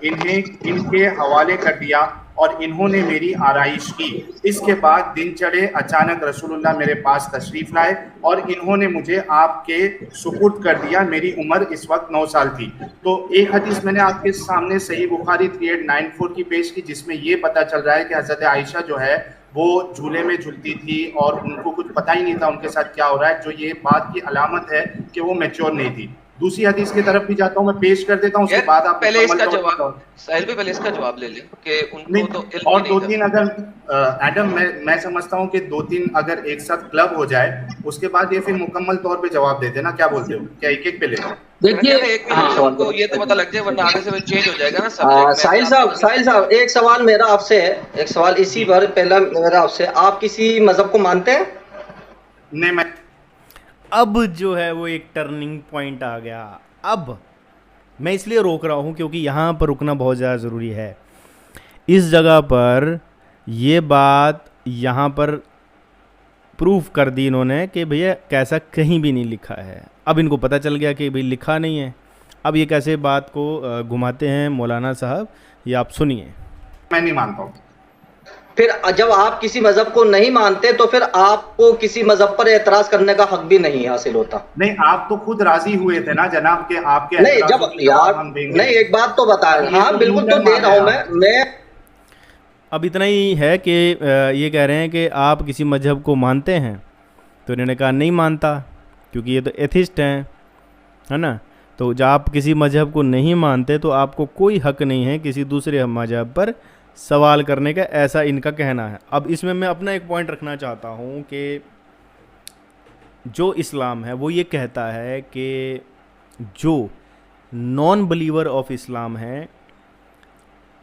इनके हवाले कर दिया और इन्होंने मेरी आराइश की। इसके बाद दिन चढ़े, अचानक रसूलुल्लाह मेरे पास तशरीफ लाए और इन्होंने मुझे आपके सुपुर्द कर दिया। मेरी उम्र इस वक्त 9 साल थी। तो एक हदीस मैंने आपके सामने सही बुखारी 3894 की पेश की, जिसमें ये पता चल रहा है कि हज़रत आयशा जो है वो झूले में झूलती थी और उनको कुछ पता ही नहीं था उनके साथ क्या हो रहा है, जो ये बात की अलामत है कि वो मैच्योर नहीं थी। दूसरी हदीस की तरफ भी जाता हूँ, मैं पेश कर देता हूँ, उसके बाद आप पहले इसका जवाब साहिल भाई पहले इसका जवाब ले लें कि उनको तो इल्म और नहीं 2-3 अगर एडम मैं समझता हूँ कि 2-3 अगर एक साथ क्लब हो जाए उसके बाद ये फिर मुकम्मल तौर पे जवाब देते ना, क्या बोलते हो? क्या एक पे ले? देखिए उनको ये तो पता लग जाए वरना आगे से चेंज हो जाएगा ना सब्जेक्ट। साहिल साहब एक सवाल मेरा आपसे है, एक सवाल इसी पर पहला मेरा आपसे, आप किसी मजहब को मानते हैं? नहीं, मैं अब जो है वो एक टर्निंग पॉइंट आ गया। अब मैं इसलिए रोक रहा हूँ क्योंकि यहाँ पर रुकना बहुत ज़्यादा ज़रूरी है। इस जगह पर ये बात यहाँ पर प्रूफ कर दी इन्होंने कि भैया कैसा कहीं भी नहीं लिखा है। अब इनको पता चल गया कि भाई लिखा नहीं है। अब ये कैसे बात को घुमाते हैं मौलाना साहब, ये आप सुनिए। मैं नहीं मानता हूँ। फिर जब आप किसी मजहब को नहीं मानते तो फिर आपको किसी मजहब पर एतराज करने का हक भी नहीं हासिल होता। नहीं, आप तो खुद राजी हुए थे ना जनाब के आपके नहीं, जब यार नहीं, एक बात तो बताएं। हाँ बिल्कुल, तो दे रहा हूँ मैं। अब इतना ही है कि ये कह रहे हैं कि आप किसी मजहब को मानते हैं, तो इन्होंने कहा नहीं मानता क्योंकि ये तो एथिस्ट हैं, है ना। तो जब आप किसी मजहब को नहीं मानते तो आपको कोई हक नहीं है किसी दूसरे मजहब पर सवाल करने का, ऐसा इनका कहना है। अब इसमें मैं अपना एक पॉइंट रखना चाहता हूँ कि जो इस्लाम है वो ये कहता है कि जो नॉन बिलीवर ऑफ इस्लाम है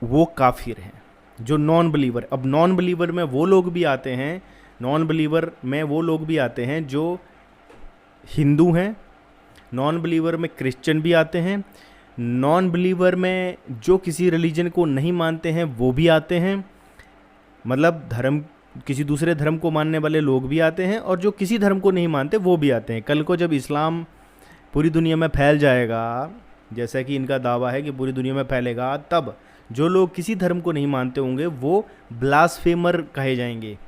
वो काफिर हैं। जो नॉन बिलीवर, अब नॉन बिलीवर में वो लोग भी आते हैं, नॉन बिलीवर में वो लोग भी आते हैं जो हिंदू हैं, नॉन बिलीवर में क्रिश्चियन भी आते हैं, नॉन बिलीवर में जो किसी रिलीजन को नहीं मानते हैं वो भी आते हैं, मतलब धर्म किसी दूसरे धर्म को मानने वाले लोग भी आते हैं, और जो किसी धर्म को नहीं मानते वो भी आते हैं। कल को जब इस्लाम पूरी दुनिया में फैल जाएगा, जैसा कि इनका दावा है कि पूरी दुनिया में फैलेगा, तब जो लोग किसी धर्म को नहीं मानते होंगे वो ब्लास्फेमर कहे जाएंगे,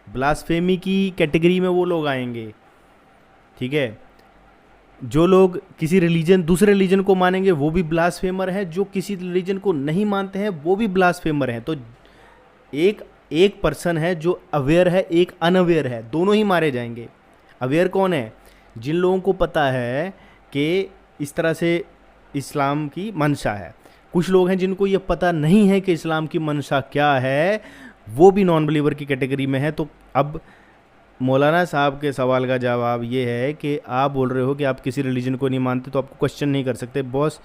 ब्लास्फेमी की कैटेगरी में वो लोग आएंगे, ठीक है। जो लोग किसी रिलीजन दूसरे रिलीजन को मानेंगे वो भी ब्लास्फेमर है, जो किसी रिलीजन को नहीं मानते हैं वो भी ब्लास्फेमर हैं। तो एक पर्सन है जो अवेयर है, एक अनअवेयर है, दोनों ही मारे जाएंगे। अवेयर कौन है? जिन लोगों को पता है कि इस तरह से इस्लाम की मंशा है। कुछ लोग हैं जिनको ये पता नहीं है कि इस्लाम की मंशा क्या है, वो भी नॉन बिलीवर की कैटेगरी में है। तो अब मौलाना साहब के सवाल का जवाब ये है कि आप बोल रहे हो कि आप किसी रिलीजन को नहीं मानते तो आपको क्वेश्चन नहीं कर सकते। बॉस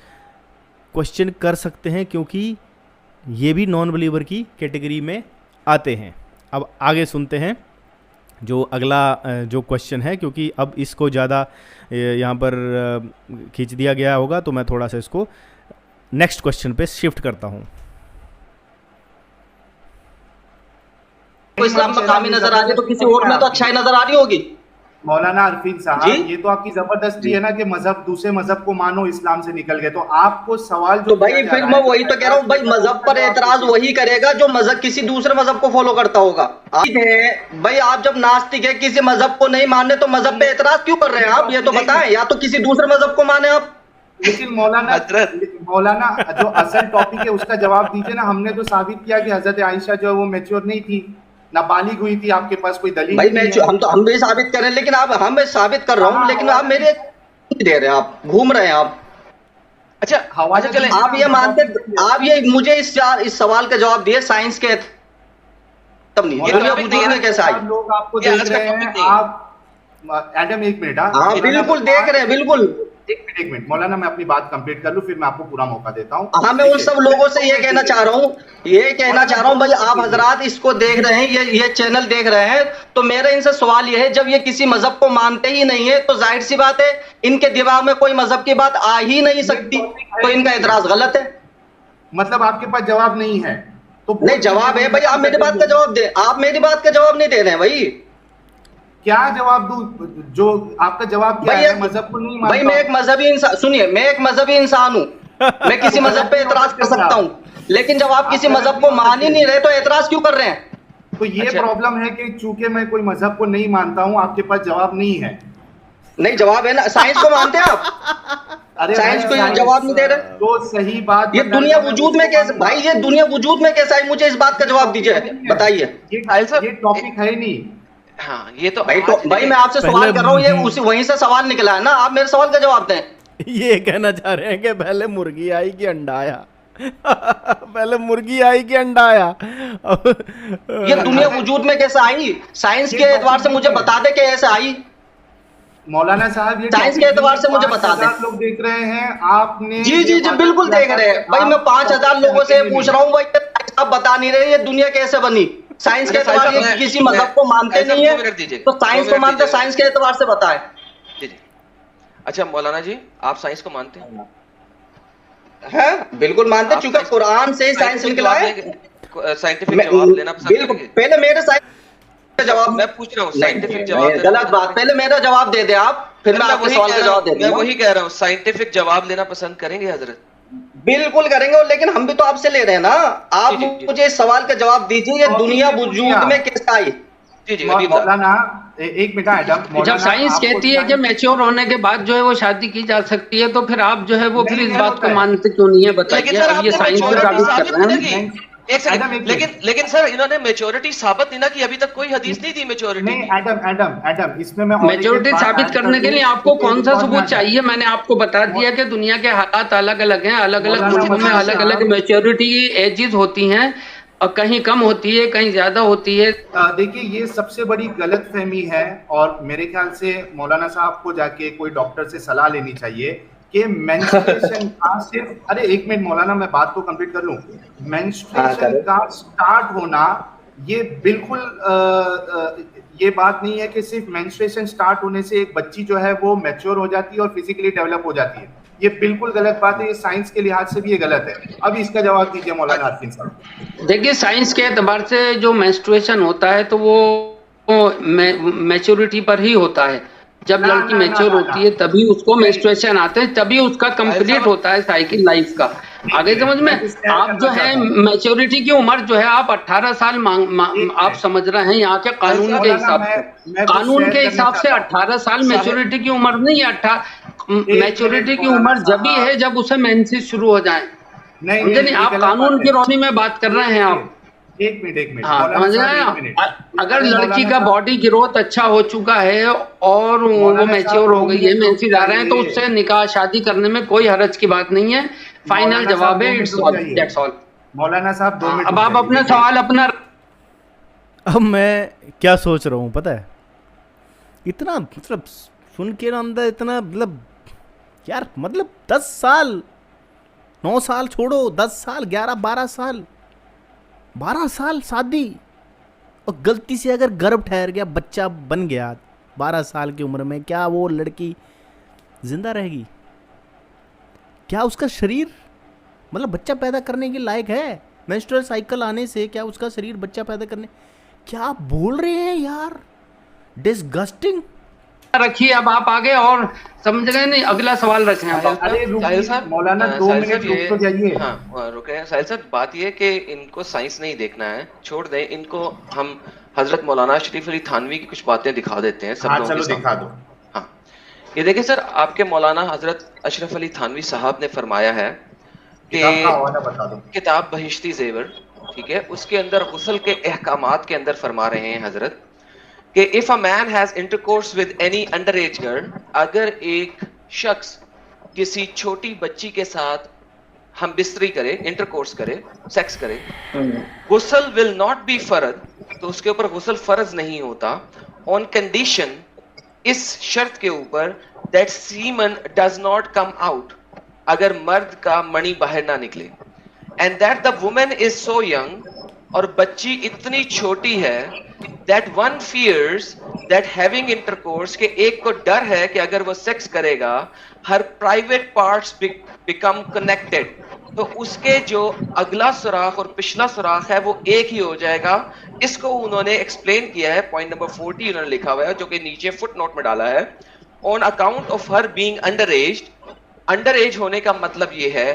क्वेश्चन कर सकते हैं क्योंकि ये भी नॉन बिलीवर की कैटेगरी में आते हैं। अब आगे सुनते हैं जो अगला जो क्वेश्चन है, क्योंकि अब इसको ज़्यादा यहाँ पर खींच दिया गया होगा, तो मैं थोड़ा सा इसको नेक्स्ट क्वेश्चन पे शिफ्ट करता हूँ। इस्लाम मकामी नजर आ रही है तो किसी और में तो अच्छाई नजर आ रही होगी। मौलाना अरफीन साहब, ये तो आपकी जबरदस्ती है ना कि मजहब दूसरे मजहब को मानो, इस्लाम से निकल गए। तो आपको सवाल जो तो भाई फिर मैं वही तो कह रहा हूँ, भाई मजहब पर एतराज वही करेगा जो मजहब किसी दूसरे मजहब को फॉलो करता होगा। भाई आप जब नास्तिक है, किसी मजहब को नहीं मानने, तो मजहब पे एतराज क्यों कर रहे हैं आप? ये तो बताएं, या तो किसी दूसरे मजहब को माने आप। लेकिन मौलाना जो असल टॉपिक है उसका जवाब दीजिए ना। हमने तो साबित किया कि हजरत आयशा जो है वो मैच्योर नहीं थी, नाबालिग हुई थी। आपके पास कोई दलील? भाई हम भी साबित कर रहे हैं, लेकिन आप हम साबित कर रहा हूँ, लेकिन आप मेरे दे रहे हैं, आप घूम रहे हैं आप। अच्छा हवाले चले, आप ये मानते, आप ये मुझे इस सवाल का जवाब दिए साइंस के तब नहीं, ये कैसा आई? लोग आपको देख रहे हैं। आप एडम एक मिनट, हाँ बिल्कुल देख रहे हैं, बिल्कुल एक मिनट मौलाना, मैं अपनी बात कंप्लीट कर लूं, फिर मैं आपको पूरा मौका देता हूँ। हाँ, मैं उन सब लोगों से ये कहना चाह रहा हूँ, भाई आप हजरात इसको देख रहे हैं, ये चैनल देख रहे हैं, तो मेरा इनसे सवाल ये है, जब ये किसी मजहब को मानते ही नहीं है तो जाहिर सी बात है इनके दिमाग में कोई मजहब की बात आ ही नहीं सकती, तो इनका एतराज गलत है। मतलब आपके पास जवाब नहीं है? तो नहीं, जवाब है भाई, आप मेरी बात का जवाब दे। आप मेरी बात का जवाब नहीं दे रहे हैं भाई। क्या जवाब दूं? जो आपका जवाब क्या है? मजहब को नहीं मानता। भाई मैं एक मजहबी इंसान, सुनिए, मैं एक मजहबी इंसान हूँ, मैं किसी मजहब पे एतराज कर सकता हूँ, लेकिन जब आप किसी मजहब को मान ही नहीं रहे तो एतराज क्यों कर रहे हैं? तो ये प्रॉब्लम है कि चूंकि मैं कोई मजहब को नहीं मानता हूँ, आपके पास जवाब नहीं है। नहीं, जवाब है ना, साइंस को मानते हैं आप? अरे साइंस को जवाब नहीं दे रहे तो सही बात। ये दुनिया वजूद में कैसे भाई, ये दुनिया वजूद में कैसे आई? मुझे इस बात का जवाब दीजिए, बताइए। ये टॉपिक है नहीं। हाँ, ये तो भाई मैं आपसे सवाल कर रहा हूँ, ये उसी वहीं से सवाल निकला है ना, आप मेरे सवाल का जवाब दें। ये कहना चाह रहे हैं कि पहले मुर्गी आई कि अंडा आया? पहले मुर्गी आई कि अंडा आया? ये दुनिया वजूद में कैसे आई? साइंस के एतबार से मुझे बता दे कि ऐसे आई। मौलाना साहब, ये साइंस के एतबार से मुझे बता दें। लोग देख रहे हैं, आपने जी जी जी बिल्कुल देख रहे हैं भाई। मैं 5000 लोगों से पूछ रहा हूँ भाई, आप बता नहीं रहे ये दुनिया कैसे बनी? साइंस के एतबार से किसी मजहब को मानते नहीं है तो साइंस को मानते, साइंस के एतबार से बताएं। अच्छा मौलाना जी, आप साइंस को मानते हैं? बिल्कुल मानते, चूंकि कुरान से ही साइंस निकला है। साइंटिफिक जवाब लेना पसंद करेंगे? पहले मेरे साइंस जवाब मैं पूछ रहा हूँ, साइंटिफिक जवाब। गलत बात, पहले मेरा जवाब दे दे आप, फिर मैं आपके सवाल का जवाब दे दूंगा। मैं वही कह रहा हूँ, साइंटिफिक जवाब लेना पसंद करेंगे हजरत? बिल्कुल करेंगे, लेकिन हम भी तो आपसे ले रहे हैं ना। आप मुझे इस सवाल का जवाब दीजिए, ये दुनिया वजूद में कैसे आई? जी जी मौलाना एक मिनट एडम, जब साइंस कहती है कि मैच्योर होने के बाद जो है वो शादी की जा सकती है, तो फिर आप जो है वो फिर इस बात को मानते क्यों नहीं है, बताइए। अब ये साइंस को साबित कर रहे हैं। एक सेकंड, लेकिन सर इन्होंने मेच्योरिटी साबित नहीं ना की, अभी तक कोई हदीस नहीं दी मेच्योरिटी। नहीं एडम इसमें मैं मेच्योरिटी साबित करने के लिए आपको कौन सा सबूत चाहिए? मैंने आपको बता दिया कि दुनिया के हालात अलग अलग हैं, अलग अलग मुल्कों में अलग अलग मेच्योरिटी एजेस होती हैं, और कहीं कम होती है, कहीं ज्यादा होती है। देखिए, ये सबसे बड़ी गलतफहमी है, और मेरे ख्याल से मौलाना साहब को जाके कोई डॉक्टर से सलाह लेनी चाहिए कि मेंस्ट्रुएशन का सिर्फ, अरे एक मिनट मौलाना, मैं बात को कंप्लीट कर लूं। मेंस्ट्रुएशन का स्टार्ट होना ये बिल्कुल ये बात नहीं है कि सिर्फ मेंस्ट्रुएशन स्टार्ट होने से एक बच्ची जो है वो मैच्योर हो जाती है और फिजिकली डेवलप हो जाती है। ये बिल्कुल गलत बात है, ये साइंस के लिहाज से भी ये गलत है। अब इसका जवाब दीजिए मौलाना आरफिन साहब। देखिए, साइंस के एतबार से जो मेंस्ट्रुएशन होता है तो वो मैच्योरिटी पर ही होता है। जब लड़की मैच्योर होती है तभी उसको मेंस्ट्रुएशन आते हैं, तभी उसका कंप्लीट होता है साइकिल लाइफ का। आगे समझ में आप जो है मैच्योरिटी की उम्र जो है आप 18 साल आप समझ रहे हैं यहाँ के कानून के हिसाब से, कानून के हिसाब से 18 साल मैच्योरिटी की उम्र नहीं है। मैच्योरिटी की उम्र जब ही है जब उसे मेंसेस शुरू हो जाए। नहीं, आप कानून की रोशनी में बात कर रहे हैं आप। एक मिनट हाँ, समझ रहे हैं। अगर लड़की का बॉडी ग्रोथ अच्छा हो चुका है और वो मैच्योर हो गई है, मेंसेस आ रहे हैं, तो उससे निकाह शादी करने में कोई हरज की बात नहीं है। फाइनल जवाब है इट्स ऑल, दैट्स ऑल। मौलाना साहब 2 मिनट। अब आप अपना सवाल अपना। अब मैं क्या सोच रहा हूँ पता है, इतना मतलब सुन के ना अंदर इतना मतलब यार, मतलब 10 साल 9 साल छोड़ो, 10 साल 11-12 साल 12 साल शादी, और गलती से अगर गर्भ ठहर गया, बच्चा बन गया 12 साल की उम्र में, क्या वो लड़की जिंदा रहेगी? क्या उसका शरीर मतलब बच्चा पैदा करने के लायक है? मेंस्ट्रुअल साइकिल आने से क्या उसका शरीर बच्चा पैदा करने? क्या आप बोल रहे हैं यार, डिस्गस्टिंग। रखिए, अब आप आगे और समझ गए नहीं, अगला सवाल रखें आप। अरे मौलाना 2 मिनट रुक तो जाइए। हाँ रुके साहिल साहब, बात ये कि इनको साइंस नहीं देखना है, छोड़ दें इनको। हम हजरत मौलाना शरीफ अली थानवी की कुछ बातें दिखा देते हैं सब लोगों के सामने। दिखा दो। हाँ, ये देखिए सर, आपके मौलाना हजरत अशरफ अली थानवी साहब ने फरमाया है कि किताब बहिश्ती ज़ेवर, ठीक है, उसके अंदर गुस्ल के अहकामात के अंदर फरमा रहे हैं हजरत कि if a man has intercourse with any under as girl, अगर एक शख्स किसी छोटी बच्ची के साथ हम बिस्तरी करे, इंटरकोर्स करे, सेक्स करे, गुस्ल विल नॉट बी फर्ज, तो उसके ऊपर गुस्ल फर्ज नहीं होता, ऑन कंडीशन, इस शर्त के ऊपर that semen does not come out, अगर मर्द का मणि बाहर ना निकले, and that the woman is so young, और बच्ची इतनी छोटी है, that one fears that having intercourse, के एक को डर है कि अगर वो सेक्स करेगा her private parts become connected, तो उसके जो अगला सुराख और पिछला सुराख है वो एक ही हो जाएगा। इसको उन्होंने एक्सप्लेन किया है, पॉइंट नंबर 40 उन्होंने लिखा हुआ है, जो कि नीचे फुट नोट में डाला है। On account of her being under age होने का मतलब ये है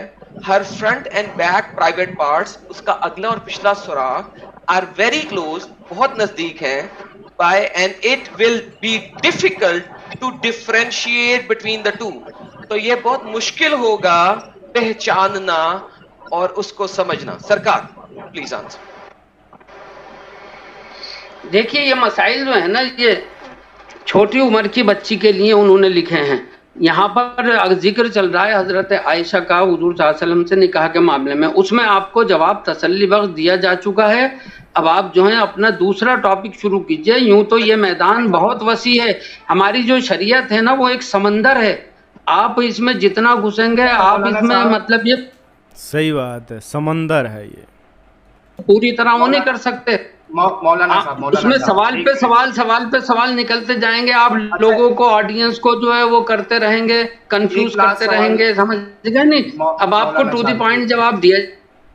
हर front end back private parts, उसका अगला और पिछला सुराख आर वेरी क्लोज, बहुत नजदीक है, by and it will be difficult to differentiate between the two, तो ये बहुत मुश्किल होगा पहचानना और उसको समझना। सरकार प्लीज आंसर। देखिए ये मसाइल जो है ना, ये छोटी उम्र की बच्ची के लिए उन्होंने लिखे हैं। यहाँ पर जिक्र चल रहा है हजरत आयशा का हुजूर सल्लल्लाहु अलैहि वसल्लम से निकाह के मामले में, उसमें आपको जवाब तसल्ली बख्श दिया जा चुका है। अब आप जो है अपना दूसरा टॉपिक शुरू कीजिए। यूं तो ये मैदान बहुत वसी है, हमारी जो शरीयत है ना वो एक समंदर है, आप इसमें जितना घुसेंगे आप इसमें मतलब ये सही बात है, समंदर है ये, पूरी तरह वो नहीं कर सकते। मौलाना साहब, उसमें सवाल पे सवाल निकलते जाएंगे, आप लोगों को, ऑडियंस को जो है वो करते रहेंगे, कंफ्यूज करते रहेंगे, समझ गए नहीं। अब आपको टू द पॉइंट जवाब दिया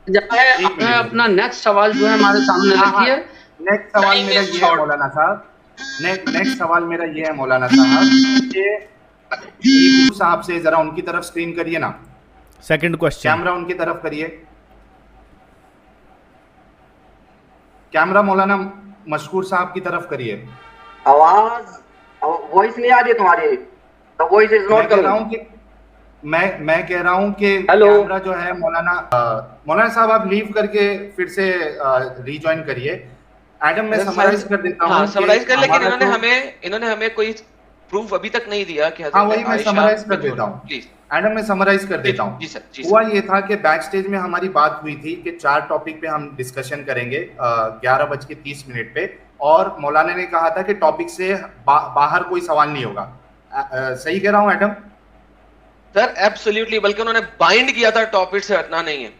जाए। अपना नेक्स्ट सवाल जो है हमारे सामने रखिए। नेक्स्ट सवाल मेरा ये है मौलाना साहब, नेक्स्ट सवाल मेरा ये है मौलाना साहब कि साहब से जरा उनकी तरफ स्क्रीन करिए ना, सेकंड क्वेश्चन, कैमरा उनकी तरफ करिए, कैमरा मौलाना मशकूर साहब की तरफ करिए। आवाज वॉइस नहीं आ रही तुम्हारी, the voice is not coming. मैं कह रहा हूं कि कैमरा जो है मौलाना साहब आप लीव करके फिर से रीजॉइन करिए। एडम मैं समराइज कर देता हूं। हाँ, समराइज कर, लेकिन इन्होंने हमें कोई प्रूफ अभी तक नहीं दिया कि हाँ वही मैं समराइज कर देता हूँ। प्लीज एडम मैं समराइज कर देता हूँ। हुआ ये था कि बैक स्टेज में हमारी बात हुई थी कि 4 टॉपिक पे हम डिस्कशन करेंगे 11:30 पे, और मौलाना ने कहा था कि टॉपिक से बाहर कोई सवाल नहीं होगा। सही कह रहा हूँ एडम? सर एब्सोल्युटली, बल्कि उन्होंने बाइंड किया था टॉपिक से हटना नहीं है,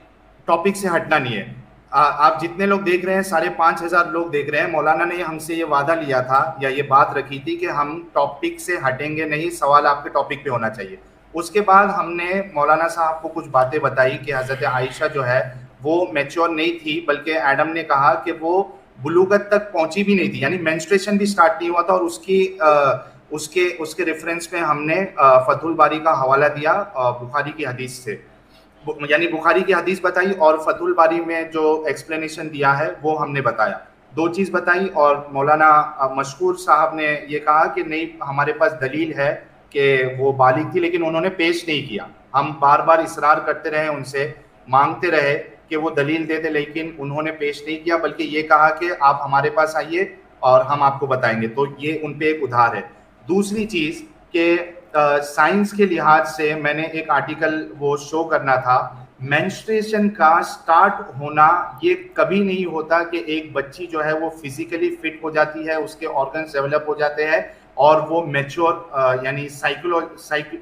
टॉपिक से हटना नहीं है। आप जितने लोग देख रहे हैं 5,500 लोग देख रहे हैं, मौलाना ने हमसे ये वादा लिया था या ये बात रखी थी कि हम टॉपिक से हटेंगे नहीं, सवाल आपके टॉपिक पे होना चाहिए। उसके बाद हमने मौलाना साहब को कुछ बातें बताई कि हजरत आयशा जो है वो मैच्योर नहीं थी, बल्कि एडम ने कहा कि वो बुलूगत तक पहुंची भी नहीं थी, यानी मेंस्ट्रुएशन भी स्टार्ट नहीं हुआ था, और उसके रेफरेंस में हमने फतहुल बारी का हवाला दिया बुखारी की हदीस से, यानी बुखारी की हदीस बताई और फतहुल बारी में जो एक्सप्लेनेशन दिया है वो हमने बताया। 2 चीज़ बताई, और मौलाना मशकूर साहब ने ये कहा कि नहीं हमारे पास दलील है कि वो बालिग थी, लेकिन उन्होंने पेश नहीं किया। हम बार बार इसरार करते रहे, उनसे मांगते रहे कि वो दलील दे दे, लेकिन उन्होंने पेश नहीं किया, बल्कि ये कहा कि आप हमारे पास आइए और हम आपको बताएंगे। तो ये उन पे एक उधार है। दूसरी चीज़ कि साइंस के लिहाज से मैंने एक आर्टिकल वो शो करना था, मेंस्ट्रुएशन का स्टार्ट होना ये कभी नहीं होता कि एक बच्ची जो है वो फिजिकली फिट हो जाती है, उसके ऑर्गन्स डेवलप हो जाते हैं और वो मैच्योर यानी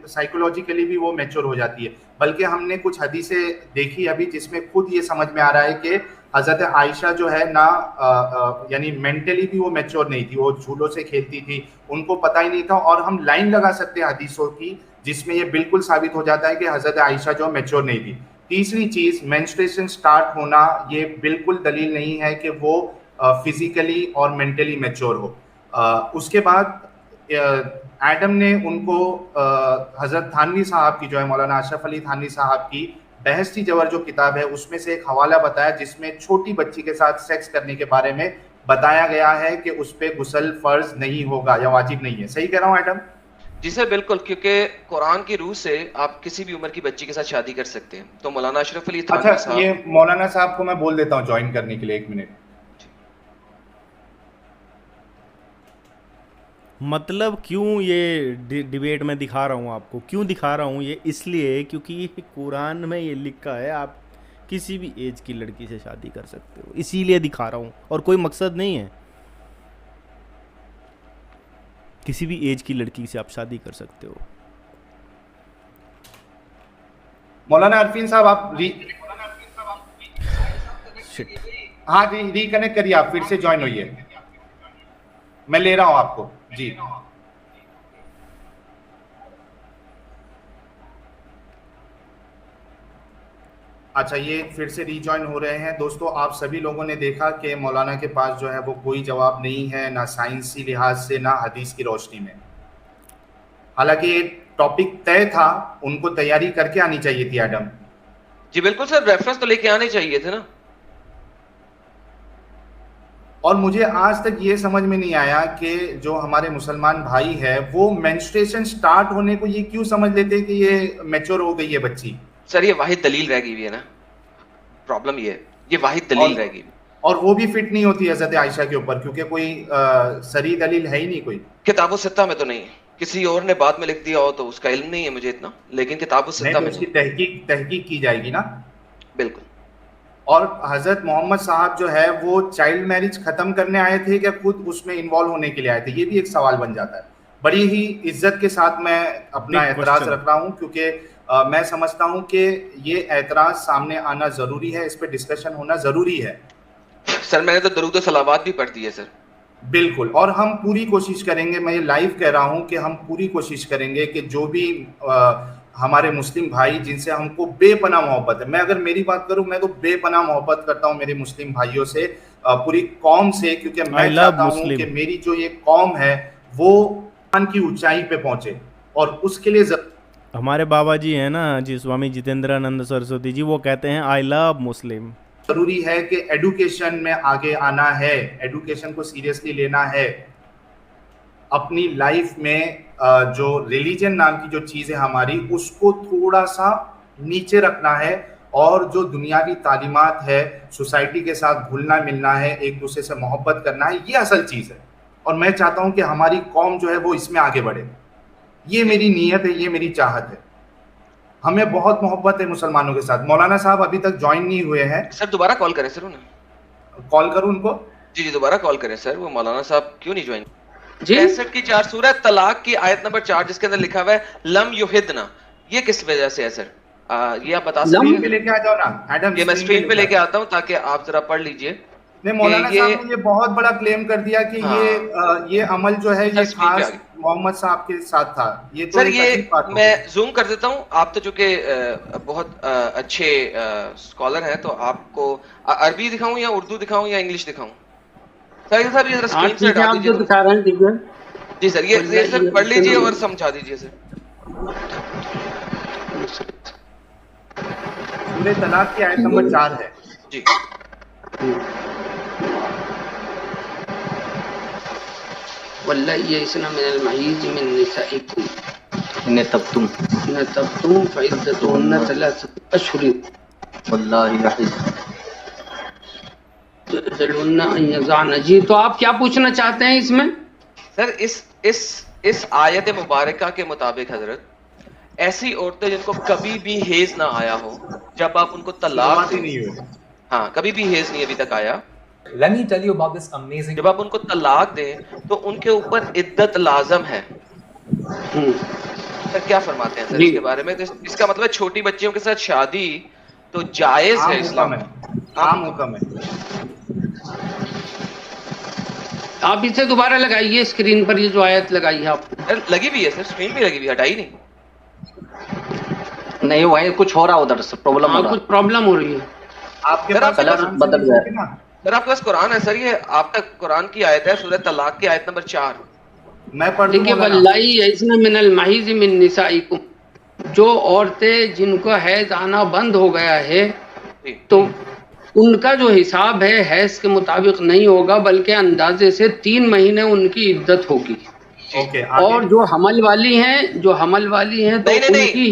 साइकोलॉजिकली भी वो मैच्योर हो जाती है, बल्कि हमने कुछ हदीसें देखी अभी जिसमें खुद ये समझ में आ रहा है कि हजरत आयशा जो है ना यानी मेंटली भी वो मैच्योर नहीं थी, वो झूलों से खेलती थी, उनको पता ही नहीं था। और हम लाइन लगा सकते हैं हदीसों की जिसमें ये बिल्कुल साबित हो जाता है कि हजरत आयशा जो मैच्योर नहीं थी। तीसरी चीज, मेंस्ट्रुएशन स्टार्ट होना ये बिल्कुल दलील नहीं है कि वो फिजिकली और मेंटली मैच्योर हो। उसके बाद एडम ने उनको हजरत थानवी साहब की जो है मौलाना अशरफ अली थानवी साहब की बहस्ती जवर जो किताब है उसमें से एक हवाला बताया जिसमें छोटी बच्ची के साथ सेक्स करने के बारे में बताया गया है कि उस पे गुस्ल फर्ज नहीं होगा या वाजिब नहीं है। सही कह रहा हूँ एडम? जी सर बिल्कुल, क्योंकि कुरान की रूह से आप किसी भी उम्र की बच्ची के साथ शादी कर सकते हैं। तो मौलाना अशरफ अली थानवी साहब, ये मौलाना साहब को मैं बोल देता हूँ ज्वाइन करने के लिए, 1 मिनट। मतलब क्यों ये डिबेट में दिखा रहा हूँ आपको, क्यों दिखा रहा हूँ ये, इसलिए क्योंकि कुरान में ये लिखा है आप किसी भी एज की लड़की से शादी कर सकते हो, इसीलिए दिखा रहा हूँ और कोई मकसद नहीं है। किसी भी एज की लड़की से आप शादी कर सकते हो। मौलाना अरफीन साहब आप हाँ रिकनेक्ट करिए, आप फिर से ज्वाइन होइए, मैं ले रहा हूं आपको जी। अच्छा, ये फिर से रीजॉइन हो रहे हैं। दोस्तों, आप सभी लोगों ने देखा कि मौलाना के पास जो है वो कोई जवाब नहीं है, ना साइंसी लिहाज से ना हदीस की रोशनी में। हालांकि ये टॉपिक तय था, उनको तैयारी करके आनी चाहिए थी एडम जी। बिल्कुल सर, रेफरेंस तो लेके आने चाहिए थे ना। और मुझे आज तक ये समझ में नहीं आया कि जो हमारे मुसलमान भाई है वो मेंस्ट्रुएशन स्टार्ट होने को ये क्यों समझ लेते कि ये मैच्योर हो गई है बच्ची। सर ये वाहिद दलील रह गई हुई है ना, प्रॉब्लम ये है, ये वाहिद दलील रह गई। और वो भी फिट नहीं होती हज़रत आयशा के ऊपर, क्योंकि कोई सरी दलील है ही नहीं कोई। किताबो सित्ता में तो नहीं है, किसी और ने बाद में लिख दिया हो तो उसका इल्म नहीं है मुझे इतना, लेकिन किताबो सित्ता में उसकी तहकीक की जाएगी ना। बिल्कुल। और हजरत मोहम्मद साहब जो है वो चाइल्ड मैरिज खत्म करने आए थे क्या खुद उसमें इन्वॉल्व होने के लिए आए थे, ये भी एक सवाल बन जाता है। बड़ी ही इज्जत के साथ मैं अपना एतराज रख रहा हूँ, क्योंकि मैं समझता हूँ कि ये एतराज सामने आना जरूरी है, इस पे डिस्कशन होना जरूरी है। सर मैंने तो दरूद सलावत भी पढ़ दी है सर। बिल्कुल, और हम पूरी कोशिश करेंगे, मैं ये लाइव कह रहा हूँ कि हम पूरी कोशिश करेंगे कि जो भी हमारे मुस्लिम भाई जिनसे हमको बेपनाह मोहब्बत है, मैं अगर मेरी बात करूं, मैं तो बेपनाह मोहब्बत करता हूं मेरे मुस्लिम भाइयों से, पूरी कौम से, क्योंकि मैं चाहता हूं कि मेरी जो ये कौम है वो की ऊंचाई पे पहुंचे। और उसके लिए हमारे बाबा जी हैं ना जी, स्वामी जितेंद्रानंद सरस्वती जी, वो कहते हैं आई लव मुस्लिम। जरूरी है कि एडुकेशन में आगे आना है, एडुकेशन को सीरियसली लेना है, अपनी लाइफ में जो रिलीजन नाम की जो चीज़ है हमारी, उसको थोड़ा सा नीचे रखना है, और जो दुनियावी तालीमात है, सोसाइटी के साथ घुलना मिलना है, एक दूसरे से मोहब्बत करना है, ये असल चीज़ है। और मैं चाहता हूं कि हमारी कौम जो है वो इसमें आगे बढ़े, ये मेरी नीयत है, ये मेरी चाहत है। हमें बहुत मोहब्बत है मुसलमानों के साथ। मौलाना साहब अभी तक ज्वाइन नहीं हुए हैं। सर दोबारा कॉल करें सर उन्हें। कॉल करूं उनको? जी दोबारा कॉल करें सर। वो मौलाना साहब क्यों नहीं ज्वाइन? 65 की 4 सूरह तलाक की आयत नंबर 4 जिसके अंदर लिखा हुआ है लम युहिदना, ये किस वजह से है सर? ये आप बता सकते हैं? लेके आ जाओ ना एडम, ये मैं स्क्रीन पे लेके आता हूं ताकि आप जरा पढ़ लीजिए। नहीं, मौलाना साहब ने ये बहुत बड़ा क्लेम कर दिया कि ये अमल जो है ये खास मोहम्मद साहब के साथ था। ये तो सर ये मैं जूम कर देता हूं, आप तो चूंकि बहुत अच्छे स्कॉलर हैं, तो आपको अरबी दिखाऊं या उर्दू दिखाऊं या इंग्लिश दिखाऊं? सर साहब ये जरा स्क्रीन से हटा दीजिए। दिखा रहे हैं जी सर, ये सर पढ़ लीजिए और समझा दीजिए सर। सूरह तलाक की आयत नंबर 4 है जी। वल्लाहि यस्ना मिनल महीज मिन निसाइकुम इन तबतुम फइद्दतुहुन्ना सलासतु अशहुर वल्लाहि यहिज़्ज़ुना। जी तो आप क्या पूछना चाहते हैं इसमें? सर इस आयत मुबारका के मुताबिक हजरत, ऐसी औरतें जिनको कभी भी हेज ना आया हो, जब आप उनको तलाक नहीं हुए, हाँ कभी भी हेज नहीं अभी तक आया, Let me tell you about this amazing. जब आप उनको तलाक दें तो उनके ऊपर इद्दत लाजम है। सर क्या फरमाते हैं सर इसके बारे में? तो इसका मतलब छोटी बच्चियों के साथ शादी तो जायज है इस्लाम में, आम हुक्म है। आप इसे दोबारा लगाइए स्क्रीन पर, ये जो आयत लगाई है आप। लगी भी है सर, स्क्रीन पे लगी हुई, हटाई नहीं। नहीं वही कुछ हो रहा उधर से प्रॉब्लम हो रहा है, कुछ प्रॉब्लम हो रही है। आपके पास कलर बदल गया है सर, आपके पास कुरान है सर, ये आपका कुरान की आयत है सूरह तलाक की आयत नंबर 4। मैं पढ़ देखिए वल्लाहि यस्ना मिनल महीज मिन निसाइकुम, जो औरतें जिनको हैज आना बंद हो गया है तो उनका जो हिसाब है हैज के मुताबिक नहीं होगा, बल्कि अंदाजे से 3 महीने उनकी इद्दत होगी। और जो हमल वाली हैं तो उनकी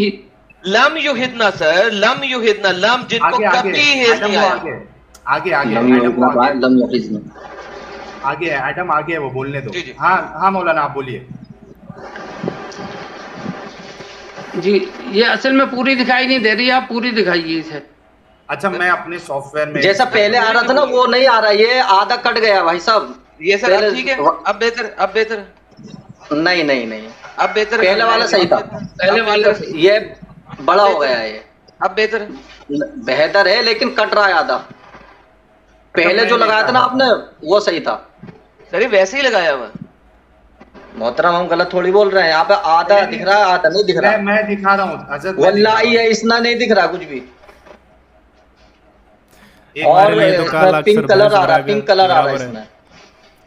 लम युहिदना सर, लम युहिदना, लम जिनको कभी हेज नहीं आया। आगे एडम आगे है, वो बोलने दो। हाँ मौलाना आप बोलिए। जी ये असल में पूरी दिखाई नहीं दे रही, आप पूरी दिखाइए इसे। अच्छा मैं अपने सॉफ्टवेयर में जैसा पहले आ रहा था ना वो नहीं आ रहा, ये आधा कट गया भाई साहब। ये सर ठीक है, अब बेहतर नहीं अब बेहतर। पहले वाला सही था, पहले वाला ये बड़ा हो गया है। अब बेहतर है, बेहतर है लेकिन कट रहा है आधा। पहले जो लगाया था ना आपने वो सही था सर, ये वैसे ही लगाया हुआ। मोहतरम हम गलत थोड़ी बोल रहे हैं, यहाँ पे आधा दिख रहा है आधा नहीं दिख रहा। मैं दिखा रहा हूँ वल्लाही है, इसना नहीं दिख रहा कुछ भी। और पिंक कलर आ रहा है, पिंक कलर आ रहा है इसमें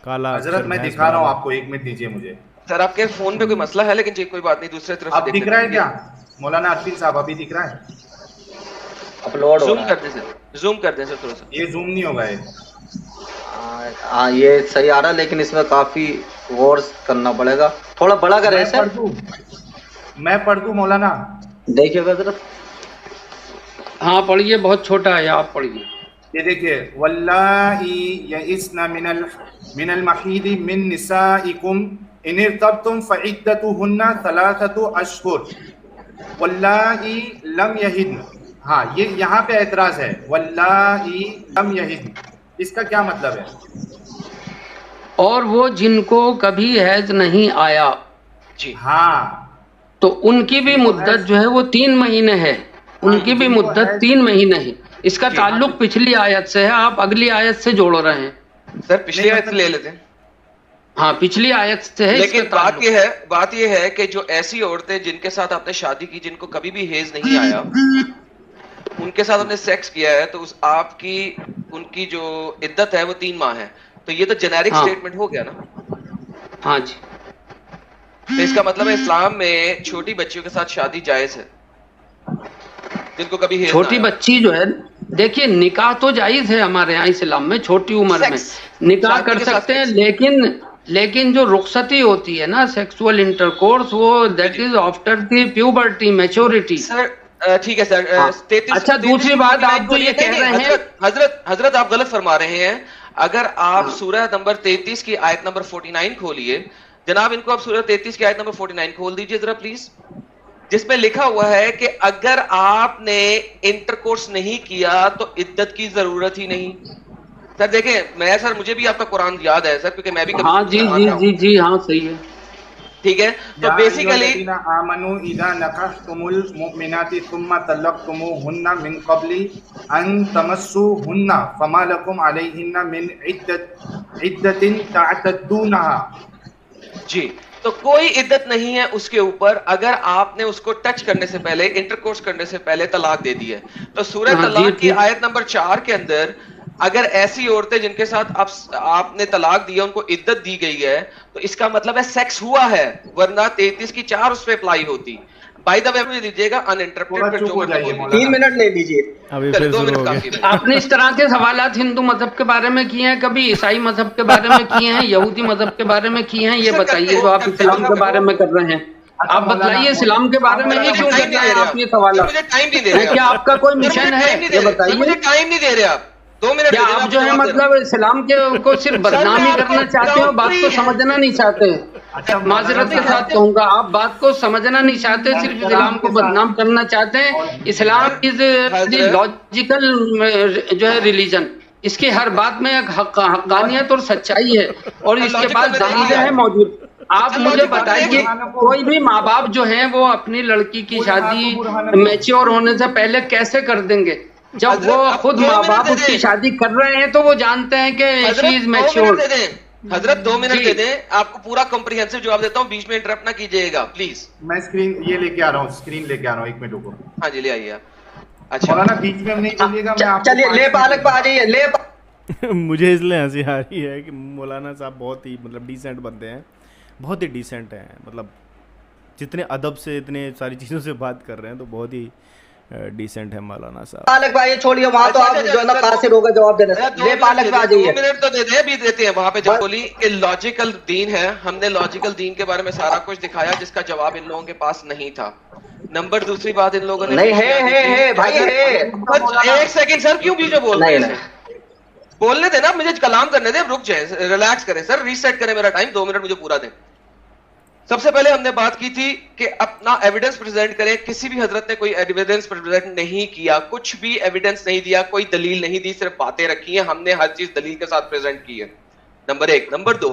काला। हजरत मैं दिखा रहा हूँ आपको, 1 मिनट दीजिए मुझे। सर आपके फोन पे कोई मसला है, लेकिन कोई बात नहीं, दूसरे तरफ अब दिख रहा है क्या मौलाना अकील साहब? अभी दिख रहा है? अपलोड जूम कर दें सर, जूम कर दें सर थोड़ा सा। ये जूम नहीं होगा ये। हाँ ये सही आ रहा है, लेकिन इसमें काफी गौर करना पड़ेगा। थोड़ा बड़ा करें सर। मैं पढ़ दूं मौलाना? देखिएगा जरा। हाँ पढ़िए, बहुत छोटा है, आप पढ़िए। ये देखिए, वल्लाही यइस्ना मिनल महीदी मिन निसाइकुम इन इर्तबतुम फइद्दतुहुन्ना सलासतु अशहुर वल्लाही लम यहिद्न। हाँ ये यहाँ पे एतराज है, वल्लाही लम यहिद्न, इसका क्या मतलब है? और वो जिनको कभी हैज नहीं आया जी हाँ, तो उनकी भी मुद्दत जो है वो 3 महीने है, उनकी भी मुद्दत 3 महीने है। इसका ताल्लुक पिछली आयत से है, आप अगली आयत से जोड़ रहे हैं। सर पिछली आयत ले लेते हैं। हाँ पिछली आयत से है। लेकिन बात ये है कि जो ऐसी औरतें जिनके साथ आपने शादी की, जिनको कभी भी हेज नहीं आया, उनके साथ आपने सेक्स किया है, तो उस आपकी उनकी जो इद्दत है वो 3 माह है। तो ये तो जेनेरिक स्टेटमेंट हो गया ना। हाँ जी। तो इसका मतलब है इस्लाम में छोटी बच्चियों के साथ शादी जायज है, जिनको कभी हेज छोटी बच्ची जो है, देखिए निकाह तो जायज है हमारे यहाँ इस्लाम में, छोटी उम्र में निकाह कर सकते हैं, लेकिन जो रुखसती होती है ना सेक्सुअल इंटरकोर्स, वो that is after the puberty maturity. Sir ठीक है सर। हाँ। अच्छा दूसरी बात आप जो ये कह रहे हैं, हजरत आप गलत फरमा रहे हैं। अगर आप सूरह नंबर 33 की आयत नंबर 49 खोलिए जनाब, इनको आप सूरह 33 की आयत नंबर 49 खोल दीजिए जरा प्लीज, जिसमें लिखा हुआ है कि अगर आपने इंटरकोर्स नहीं किया तो इद्दत की जरूरत ही नहीं। सर देखें, सर मुझे भी आपका कुरान याद है सर, क्योंकि मैं भी हाँ जी हाँ सही है, ठीक है। तो बेसिकली आमनु इदा नकाहतुमुल मुमिनाति सुम्मा तलक्तुमुहुन्ना मिन क़ब्ली अन तमस्सुहुन्ना फमा लकुम अलैहिन्ना मिन इद्दतिन तअतद्दूनहा। जी, तो कोई इद्दत नहीं है उसके ऊपर अगर आपने उसको टच करने से पहले, इंटरकोर्स करने से पहले तलाक दे दी है। तो सूरह तलाक की आयत नंबर 4 के अंदर अगर ऐसी औरतें जिनके साथ आपने तलाक दिया उनको इद्दत दी गई है, तो इसका मतलब है सेक्स हुआ है, वरना 33 की 4 उस पे अप्लाई होती। बाय द वे मुझे दीजिएगा अनइंटरप्टेड, 3 मिनट ले लीजिए। अभी फिर 2 मिनट काफी है। आपने इस तरह के सवालात हिंदू मजहब के बारे में किए हैं, कभी ईसाई मजहब के बारे में किए हैं, यहूदी मजहब के बारे में किए हैं? ये बताइए, जो आप इस्लाम के बारे में कर रहे हैं, आप बताइए इस्लाम के बारे में ही क्यों कर रहे हैं आप ये सवाल? मुझे टाइम नहीं दे रहे, क्या आपका कोई मिशन है ये बताइए? मुझे टाइम नहीं दे रहे आप, 2 मिनट। क्या आप जो है मतलब इस्लाम के को सिर्फ बदनामी करना चाहते हो, बात को समझना नहीं चाहते? माजरत के साथ कहूंगा, आप बात को समझना नहीं चाहते, सिर्फ इस्लाम को बदनाम करना चाहते हैं। इस्लाम इज लॉजिकल जो है रिलीजन, इसकी हर बात में एक हक्कानियत और सच्चाई है, और इसके बाद दलीलें हैं मौजूद। आप मुझे बताइए, कोई भी माँ बाप जो है वो अपनी लड़की की शादी मैच्योर होने से पहले कैसे कर देंगे? जब वो खुद माँ बाप उसकी शादी कर रहे हैं तो वो जानते हैं कि she is mature. Hazrat 2 minute दे दें, आपको पूरा कॉम्प्रिहेंसिव जवाब देता हूँ, बीच में इंटरप्ट ना कीजिएगा प्लीज। मैं स्क्रीन ये लेके आ रहा हूँ, स्क्रीन लेके आ रहा हूँ, 1 मिनट रुको। हाँ जी ले आइए आप। अच्छा मौलाना बीच में नहीं बोलिएगा, मैं आपको चलिए ले पालक पे आ जाइए, ले मुझे इसलिए हंसी आ रही है कि मौलाना साहब बहुत ही मतलब डिसेंट बनते हैं, बहुत ही डिसेंट हैं, मतलब जितने अदब से इतने सारी चीज़ों से बात कर रहे हैं तो बहुत ही डिसेंट है मौलाना साहब। पालक भाई छोड़िए, वहाँ तो आप जो है ना कासिर होगा जवाब देने से। ले पालक पे आ जाइए। 2 मिनट तो देते हैं, भी देते हैं। वहाँ पे जब बोली कि लॉजिकल दीन है, हमने लॉजिकल दीन के बारे में सारा कुछ दिखाया जिसका जवाब इन लोगों के पास नहीं था। नंबर दूसरी बात, इन लोगों ने नहीं है भाई है। 1 सेकंड सर, क्यों बीच में बोल रहे हैं? बोलने देना, मुझे कलाम करने दे, रुक जाए, रिलैक्स करें सर, रीसेट करें मेरा टाइम, 2 मिनट मुझे पूरा दें। सबसे पहले हमने बात की थी कि अपना एविडेंस प्रेजेंट करें। किसी भी हजरत ने कोई एविडेंस प्रेजेंट नहीं किया, कुछ भी एविडेंस नहीं दिया, कोई दलील नहीं दी, सिर्फ बातें रखी हैं। हमने हर चीज दलील के साथ प्रेजेंट की है, नंबर 1। नंबर 2,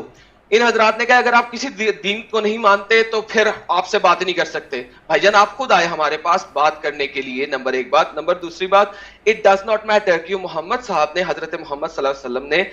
इन हजरात ने कहा अगर आप किसी दीन को नहीं मानते तो फिर आपसे बात नहीं कर सकते। भाईजान आप खुद आए हमारे पास बात करने के लिए, नंबर एक बात। नंबर दूसरी बात, इट डज नॉट मैटर कि मोहम्मद साहब ने, हजरत मोहम्मद सल्लल्लाहु अलैहि वसल्लम ने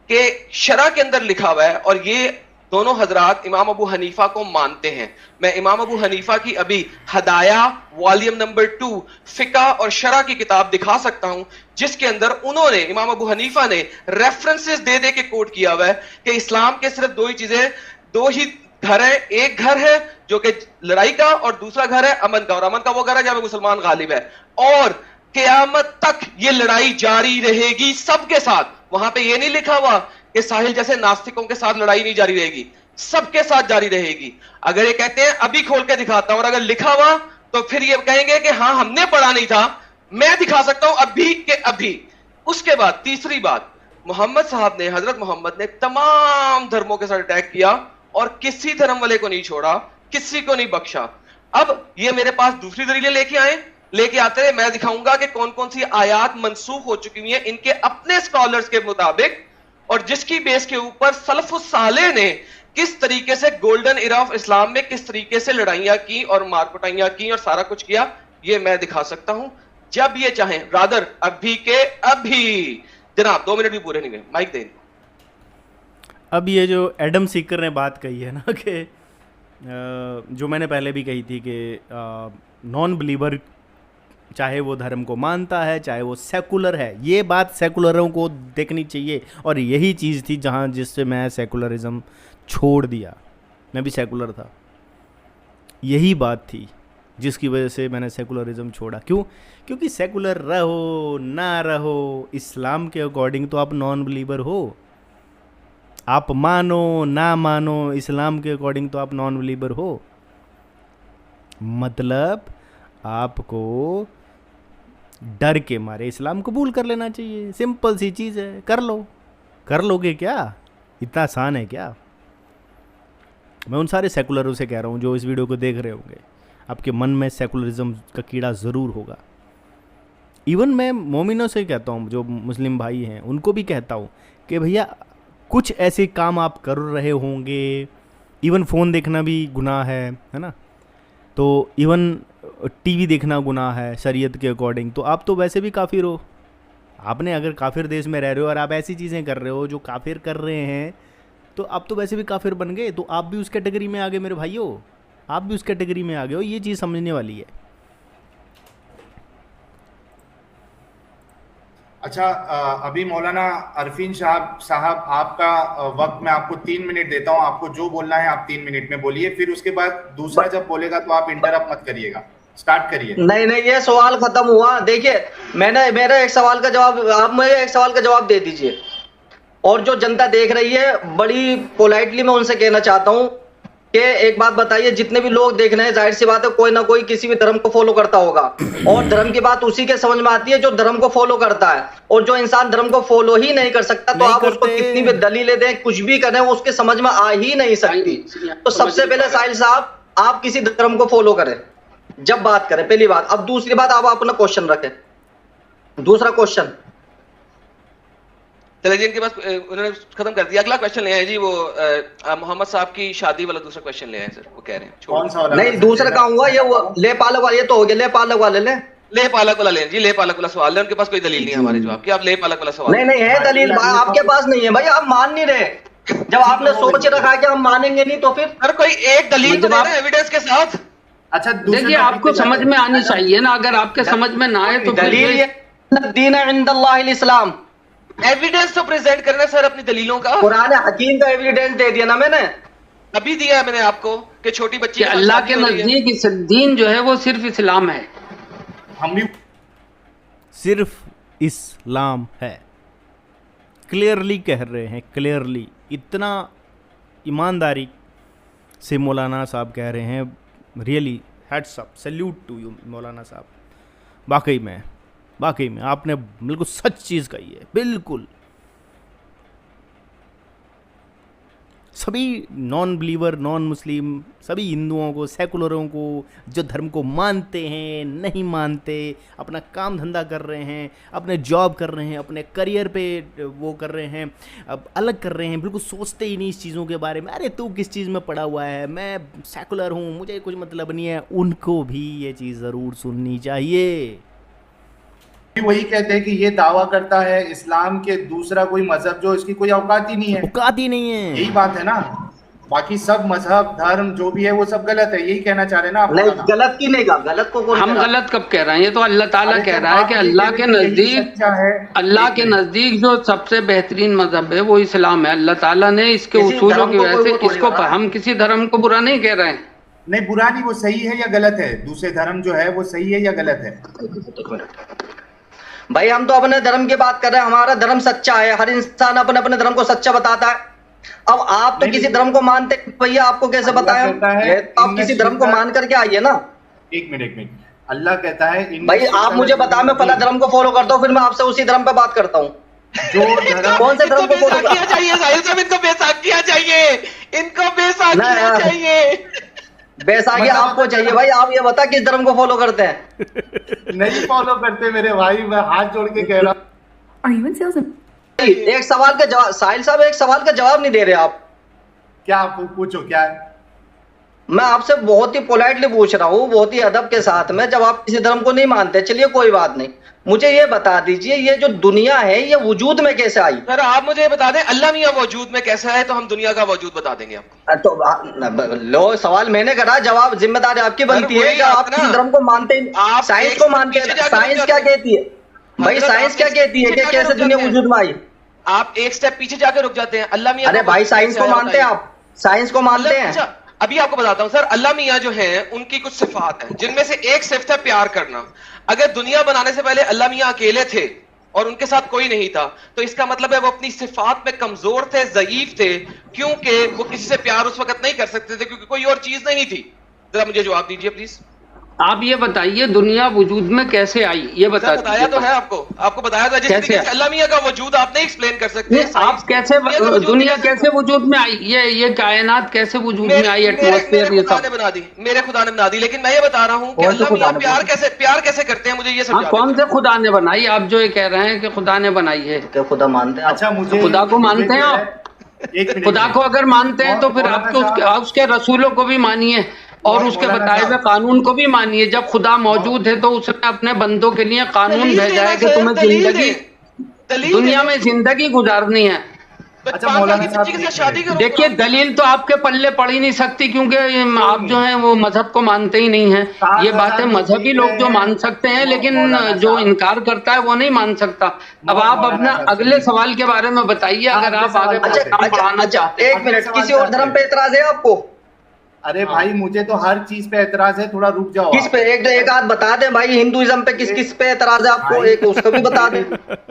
के शरा के अंदर लिखा हुआ है, और ये दोनों हजरात इमाम अबू हनीफा को मानते हैं। मैं इमाम अबू हनीफा की अभी हदाया वॉल्यूम नंबर 2 फिका और शरा की किताब दिखा सकता हूं, जिसके अंदर उन्होंने, इमाम अबू हनीफा ने रेफरेंसेस दे दे के कोट किया हुआ है कि इस्लाम के सिर्फ दो ही चीजें, दो ही घर है। एक घर है जो कि लड़ाई का, और दूसरा घर है अमन का, और अमन का वो घर है जहां मुसलमान गालिब है, और क़यामत तक ये लड़ाई जारी रहेगी सबके साथ। वहां पे ये नहीं लिखा हुआ कि साहिल जैसे नास्तिकों के साथ लड़ाई नहीं जारी रहेगी, सबके साथ जारी रहेगी। अगर ये कहते हैं अभी खोल के दिखाता हूं, और अगर लिखा हुआ तो फिर ये कहेंगे कि हाँ हमने पढ़ा नहीं था, मैं दिखा सकता हूं अभी के अभी। उसके बाद तीसरी बात, मोहम्मद साहब ने, हजरत मोहम्मद ने तमाम धर्मों के साथ अटैक किया और किसी धर्म वाले को नहीं छोड़ा, किसी को नहीं बख्शा। अब ये मेरे पास दूसरी दलीलें लेके आते रहे, मैं दिखाऊंगा कि कौन कौन सी आयात मनसूख हो चुकी हुई हैं इनके अपने स्कॉलर्स के मुताबिक, और जिसकी बेस के ऊपर सलफुस साले ने किस तरीके से गोल्डन इरा ऑफ इस्लाम में किस तरीके से लड़ाइयां की और मारकुटाइयां की और सारा कुछ किया, ये मैं दिखा सकता हूं जब ये चाहें। रादर अभी के अभी। जनाब 2 मिनट भी पूरे नहीं हुए, माइक दें। अब ये जो एडम सीकर ने बात कही है ना कि जो मैंने पहले भी कही थी कि नॉन बिलीवर चाहे वो धर्म को मानता है चाहे वो सेकुलर है, ये बात सेकुलरों को देखनी चाहिए, और यही चीज़ थी जहाँ जिससे मैं सेकुलरिज्म छोड़ दिया। मैं भी सेकुलर था, यही बात थी जिसकी वजह से मैंने सेकुलरिज्म छोड़ा। क्यों? क्योंकि सेकुलर रहो ना रहो, इस्लाम के अकॉर्डिंग तो आप नॉन बिलीवर हो। आप मानो ना मानो, इस्लाम के अकॉर्डिंग तो आप नॉन बिलीवर हो। मतलब आपको डर के मारे इस्लाम कबूल कर लेना चाहिए। सिंपल सी चीज़ है, कर लोगे क्या? इतना आसान है क्या? मैं उन सारे सेकुलरों से कह रहा हूँ जो इस वीडियो को देख रहे होंगे, आपके मन में सेकुलरिज्म का कीड़ा ज़रूर होगा। इवन मैं मोमिनों से कहता हूँ, जो मुस्लिम भाई हैं उनको भी कहता हूँ कि भैया कुछ ऐसे काम आप कर रहे होंगे, इवन फ़ोन देखना भी गुनाह है ना, तो इवन टीवी देखना गुनाह है शरीयत के अकॉर्डिंग, तो आप तो वैसे भी काफिर हो। आपने अगर काफिर देश में रह रहे हो और आप ऐसी चीज़ें कर रहे हो जो काफिर कर रहे हैं, तो आप तो वैसे भी काफिर बन गए, तो आप भी उस कैटेगरी में आ गए मेरे भाइयों, आप भी उस कैटेगरी में आ गए हो। ये चीज़ समझने वाली है। अच्छा, अभी मौलाना अरफीन साहब आपका वक्त मैं आपको 3 मिनट देता हूं। आपको जो बोलना है आप 3 मिनट में बोलिए, फिर उसके बाद दूसरा जब बोलेगा तो आप इंटरप्ट मत करिएगा, स्टार्ट करिए। नहीं ये सवाल खत्म हुआ। देखिए मेरा एक सवाल का जवाब, आप मुझे एक सवाल का जवाब दे दीजिए, और जो जनता देख रही है बड़ी पोलाइटली मैं उनसे कहना चाहता हूं कि एक बात बताइए, जितने भी लोग देख रहे हैं जाहिर सी बात है कोई ना कोई किसी भी धर्म को फॉलो करता होगा, और धर्म की बात उसी के समझ में आती है जो धर्म को फॉलो करता है। और जो इंसान धर्म को फॉलो ही नहीं कर सकता, तो आप उसको कितनी भी दलीलें दें, कुछ भी करें, वो उसके समझ में आ ही नहीं सकती। तो सबसे पहले साहिल साहब, आप किसी धर्म को फॉलो करें जब बात करें, पहली बात। अब दूसरी बात, आप अपना क्वेश्चन रखें, दूसरा क्वेश्चन। चले जी, इनके पास उन्होंने खत्म कर दिया। अगला क्वेश्चन ले आए जी, वो मोहम्मद साहब की शादी वाला दूसरा क्वेश्चन ले आए सर, वो कह रहे हैं। कौन सा वाला? नहीं दूसरा का हुआ ये, वो ले पालक वाला, ये तो हो गया। ले पालक वाले ले पालक वाला ले जी, ले पालक वाला सवाल है। उनके पास कोई दलील नहीं है हमारे जवाब की, आप ले पालक वाला सवाल। नहीं है दलील, आपके पास नहीं है भाई, आप मान नहीं रहे। जब आपने सोच रखा कि हम मानेंगे नहीं, तो फिर सर कोई एक दलील तो दे रहे हैं एविडेंस के साथ। अच्छा देखिए, आपको समझ में आनी चाहिए ना, अगर आपके समझ में ना आए तो दलील दीन इंदल्लाह इस्लाम, एविडेंस तो प्रेजेंट करना सर अपनी दलीलों का। कुरान हकीम का एविडेंस दे दिया ना मैंने, अभी दिया है मैंने आपको कि छोटी बच्ची अल्लाह के नजदीक दीन जो है वो सिर्फ इस्लाम है। हम भी सिर्फ इस्लाम है, क्लियरली कह रहे हैं, क्लियरली। इतना ईमानदारी से मौलाना साहब कह रहे हैं, really hats off, salute to you मौलाना साहब। वाकई में आपने बिल्कुल सच चीज़ कही है, बिल्कुल सभी नॉन बिलीवर, नॉन मुस्लिम, सभी हिंदुओं को, सेकुलरों को, जो धर्म को मानते हैं, नहीं मानते, अपना काम धंधा कर रहे हैं, अपने जॉब कर रहे हैं, अपने करियर पे वो कर रहे हैं, अब अलग कर रहे हैं, बिल्कुल सोचते ही नहीं इस चीज़ों के बारे में। अरे तू किस चीज़ में पड़ा हुआ है, मैं सेकुलर हूँ, मुझे कुछ मतलब नहीं है, उनको भी ये चीज़ ज़रूर सुननी चाहिए। वही कहते हैं कि ये दावा करता है इस्लाम के दूसरा कोई मजहब जो इसकी कोई औकात ही नहीं है, औकात ही नहीं है, यही बात है ना। बाकी सब मजहब धर्म जो भी है वो सब गलत है, यही कहना चाह रहे हैं ना आप? नहीं, गलत की नहीं कहा, गलत को कौन हम गलत कब कह रहे हैं? ये तो अल्लाह ताला कह रहा है कि अल्लाह के नजदीक, अल्लाह के नजदीक जो सबसे बेहतरीन मजहब है वो इस्लाम है। अल्लाह ताला ने इसके उसूलों की वजह से इसको, हम किसी धर्म को बुरा नहीं कह रहे हैं। नहीं, बुरा नहीं, वो सही है या गलत है? दूसरे धर्म जो है वो सही है या गलत है? भाई हम तो अपने धर्म की बात कर रहे हैं, हमारा धर्म सच्चा है, हर इंसान अपने अपने धर्म को सच्चा बताता है। अब आप तो किसी धर्म को मानते भैया, आपको कैसे बताया? आप किसी धर्म को मान करके आइए ना। एक मिनट, अल्लाह कहता है भाई आप मुझे बताओ, मैं फला धर्म को फॉलो करता हूँ, फिर मैं आपसे उसी धर्म पे बात करता हूँ। जो धर्म कौन से धर्म को फॉलो करता चाहिए साहिल साहब, इनको बैसाखियां चाहिए, इनको बैसाखियां चाहिए। बैसाखी आपको चाहिए भाई, आप ये बता किस धर्म को फॉलो करते हैं? नहीं फॉलो करते मेरे भाई, मैं हाथ जोड़ के कह रहा हूँ। एक सवाल का जवाब, साहिल साहब एक सवाल का जवाब नहीं दे रहे आप। क्या आप पूछो, क्या है? मैं आपसे बहुत ही पोलाइटली पूछ रहा हूँ, बहुत ही अदब के साथ में। जब आप किसी धर्म को नहीं मानते, चलिए कोई बात नहीं, मुझे ये बता दीजिए ये जो दुनिया है ये वजूद में कैसे आई? सर आप मुझे बता दें अल्लाह मियां वजूद में कैसा है, तो हम दुनिया का वजूद बता देंगे आपको। तो लो, सवाल मैंने करा, जवाब जिम्मेदारी आपकी बनती है कि आप किसी धर्म को मानते हैं, साइंस को मानते हैं। साइंस क्या कहती है भाई? साइंस क्या कहती है कि कैसे दुनिया वजूद में आई? आप एक स्टेप पीछे जाकर रुक जाते हैं। अल्लाह मियां, अरे भाई साइंस को मानते हैं आप? साइंस को मानते हैं? अभी आपको बताता हूं सर, अल्लाह मियां जो हैं उनकी कुछ सिफात हैं, जिनमें से एक सिफत है प्यार करना। अगर दुनिया बनाने से पहले अल्लाह मियां अकेले थे और उनके साथ कोई नहीं था, तो इसका मतलब है वो अपनी सिफात में कमजोर थे, ज़ईफ थे, क्योंकि वो किसी से प्यार उस वक्त नहीं कर सकते थे, क्योंकि कोई और चीज नहीं थी। जरा मुझे जवाब दीजिए प्लीज। आप ये बताइए दुनिया वजूद में कैसे आई, ये बता दीजिए। बताया तो है आपको बताया था, जिस तरीके से अल्लाह मियां का वजूद आप नहीं एक्सप्लेन कर सकते। आप कैसे, दुनिया कैसे वजूद में आई, ये कायनात कैसे वजूद में आई, एटमॉस्फेयर ये सब बना दी, मेरे खुदा ने बना दी। लेकिन मैं ये बता रहा हूँ कि अल्लाह मियां प्यार कैसे करते हैं, मुझे ये समझा। कौन से खुदा ने बनाई? आप जो ये कह रहे हैं कि खुदा ने बनाई है, क्या खुदा मानते हैं? अच्छा, मुझे खुदा को मानते हैं आप? खुदा को अगर मानते हैं तो फिर आपके उसके रसूलों को भी मानिए और उसके बताए हुए कानून को भी मानिए। जब खुदा मौजूद है तो उसने अपने बंदों के लिए कानून भेजा है कि तुम्हें जिंदगी, दुनिया में जिंदगी गुजारनी है। देखिए दलील तो आपके पल्ले पड़ ही नहीं सकती, क्योंकि आप जो हैं वो मजहब को मानते ही नहीं हैं। ये बातें मजहबी लोग जो मान सकते हैं, लेकिन जो इनकार करता है वो नहीं मान सकता। अब आप अपना अगले सवाल के बारे में बताइए, अगर आप आगे बढ़ाना चाहते हैं। एक मिनट, किसी और धर्म पे एतराज है आपको? अरे भाई मुझे तो हर चीज पे एतराज है, थोड़ा रुक जाओ। किस पे? एक आध बता दे भाई, हिंदुइज्म पे किस किस पे एतराज है आपको, एक उसको भी बता दे।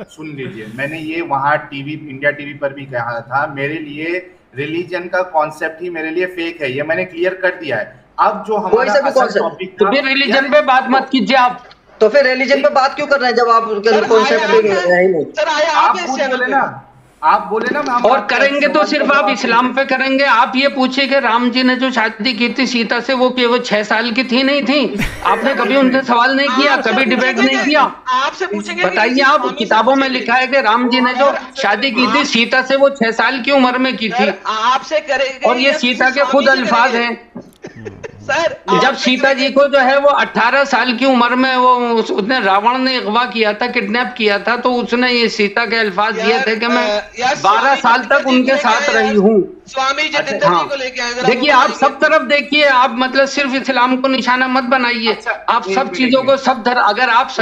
सुन लीजिए, मैंने ये वहाँ टीवी, इंडिया टीवी पर भी कहा था, मेरे लिए रिलीजन का कॉन्सेप्ट ही मेरे लिए फेक है, ये मैंने क्लियर कर दिया है। अब जो हमारा असल टॉपिक था, तो फिर रिलीजन पे बात मत कीजिए आप। तो फिर रिलीजन पे बात क्यों कर रहे हैं जब आप कॉन्सेप्ट है ही नहीं? आप बोले ना। और करेंगे तो सिर्फ आप इस्लाम पे करेंगे। आप ये पूछे कि राम जी ने जो शादी की थी सीता से, वो 6 साल की थी नहीं थी? आपने कभी उनसे सवाल नहीं किया, कभी डिबेट नहीं किया? आपसे पूछेंगे, बताइए। आप किताबों में लिखा है कि राम जी ने जो शादी की थी सीता से, वो 6 साल की उम्र में की थी। आपसे करेंगे, और ये सीता के खुद अल्फाज हैं। सर जब सीता जी को जो है वो 18 साल की उम्र में वो उसने रावण ने अगवा किया था, किडनैप किया था, तो उसने ये सीता के अल्फाज दिए थे कि मैं 12 साल तक उनके साथ रही हूँ। स्वामी जितेंद्र जी को लेके आए। देखिए आप सब तरफ देखिए, आप मतलब सिर्फ इस्लाम को निशाना मत बनाइए। आप सब चीजों को सब अगर आप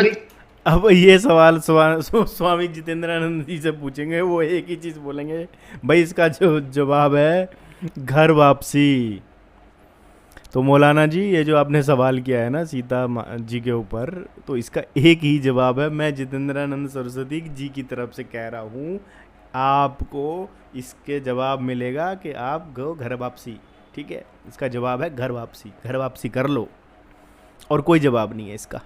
अब ये सवाल स्वामी जितेंद्रानंद जी से पूछेंगे, वो एक ही चीज बोलेंगे, भाई इसका जो जवाब है घर वापसी। तो मौलाना जी, ये जो आपने सवाल किया है ना सीता जी के ऊपर, तो इसका एक ही जवाब है। मैं जितेंद्रानंद सरस्वती जी की तरफ से कह रहा हूँ, आपको इसके जवाब मिलेगा कि आप गो घर वापसी। ठीक है, इसका जवाब है घर वापसी। घर वापसी कर लो, और कोई जवाब नहीं है इसका।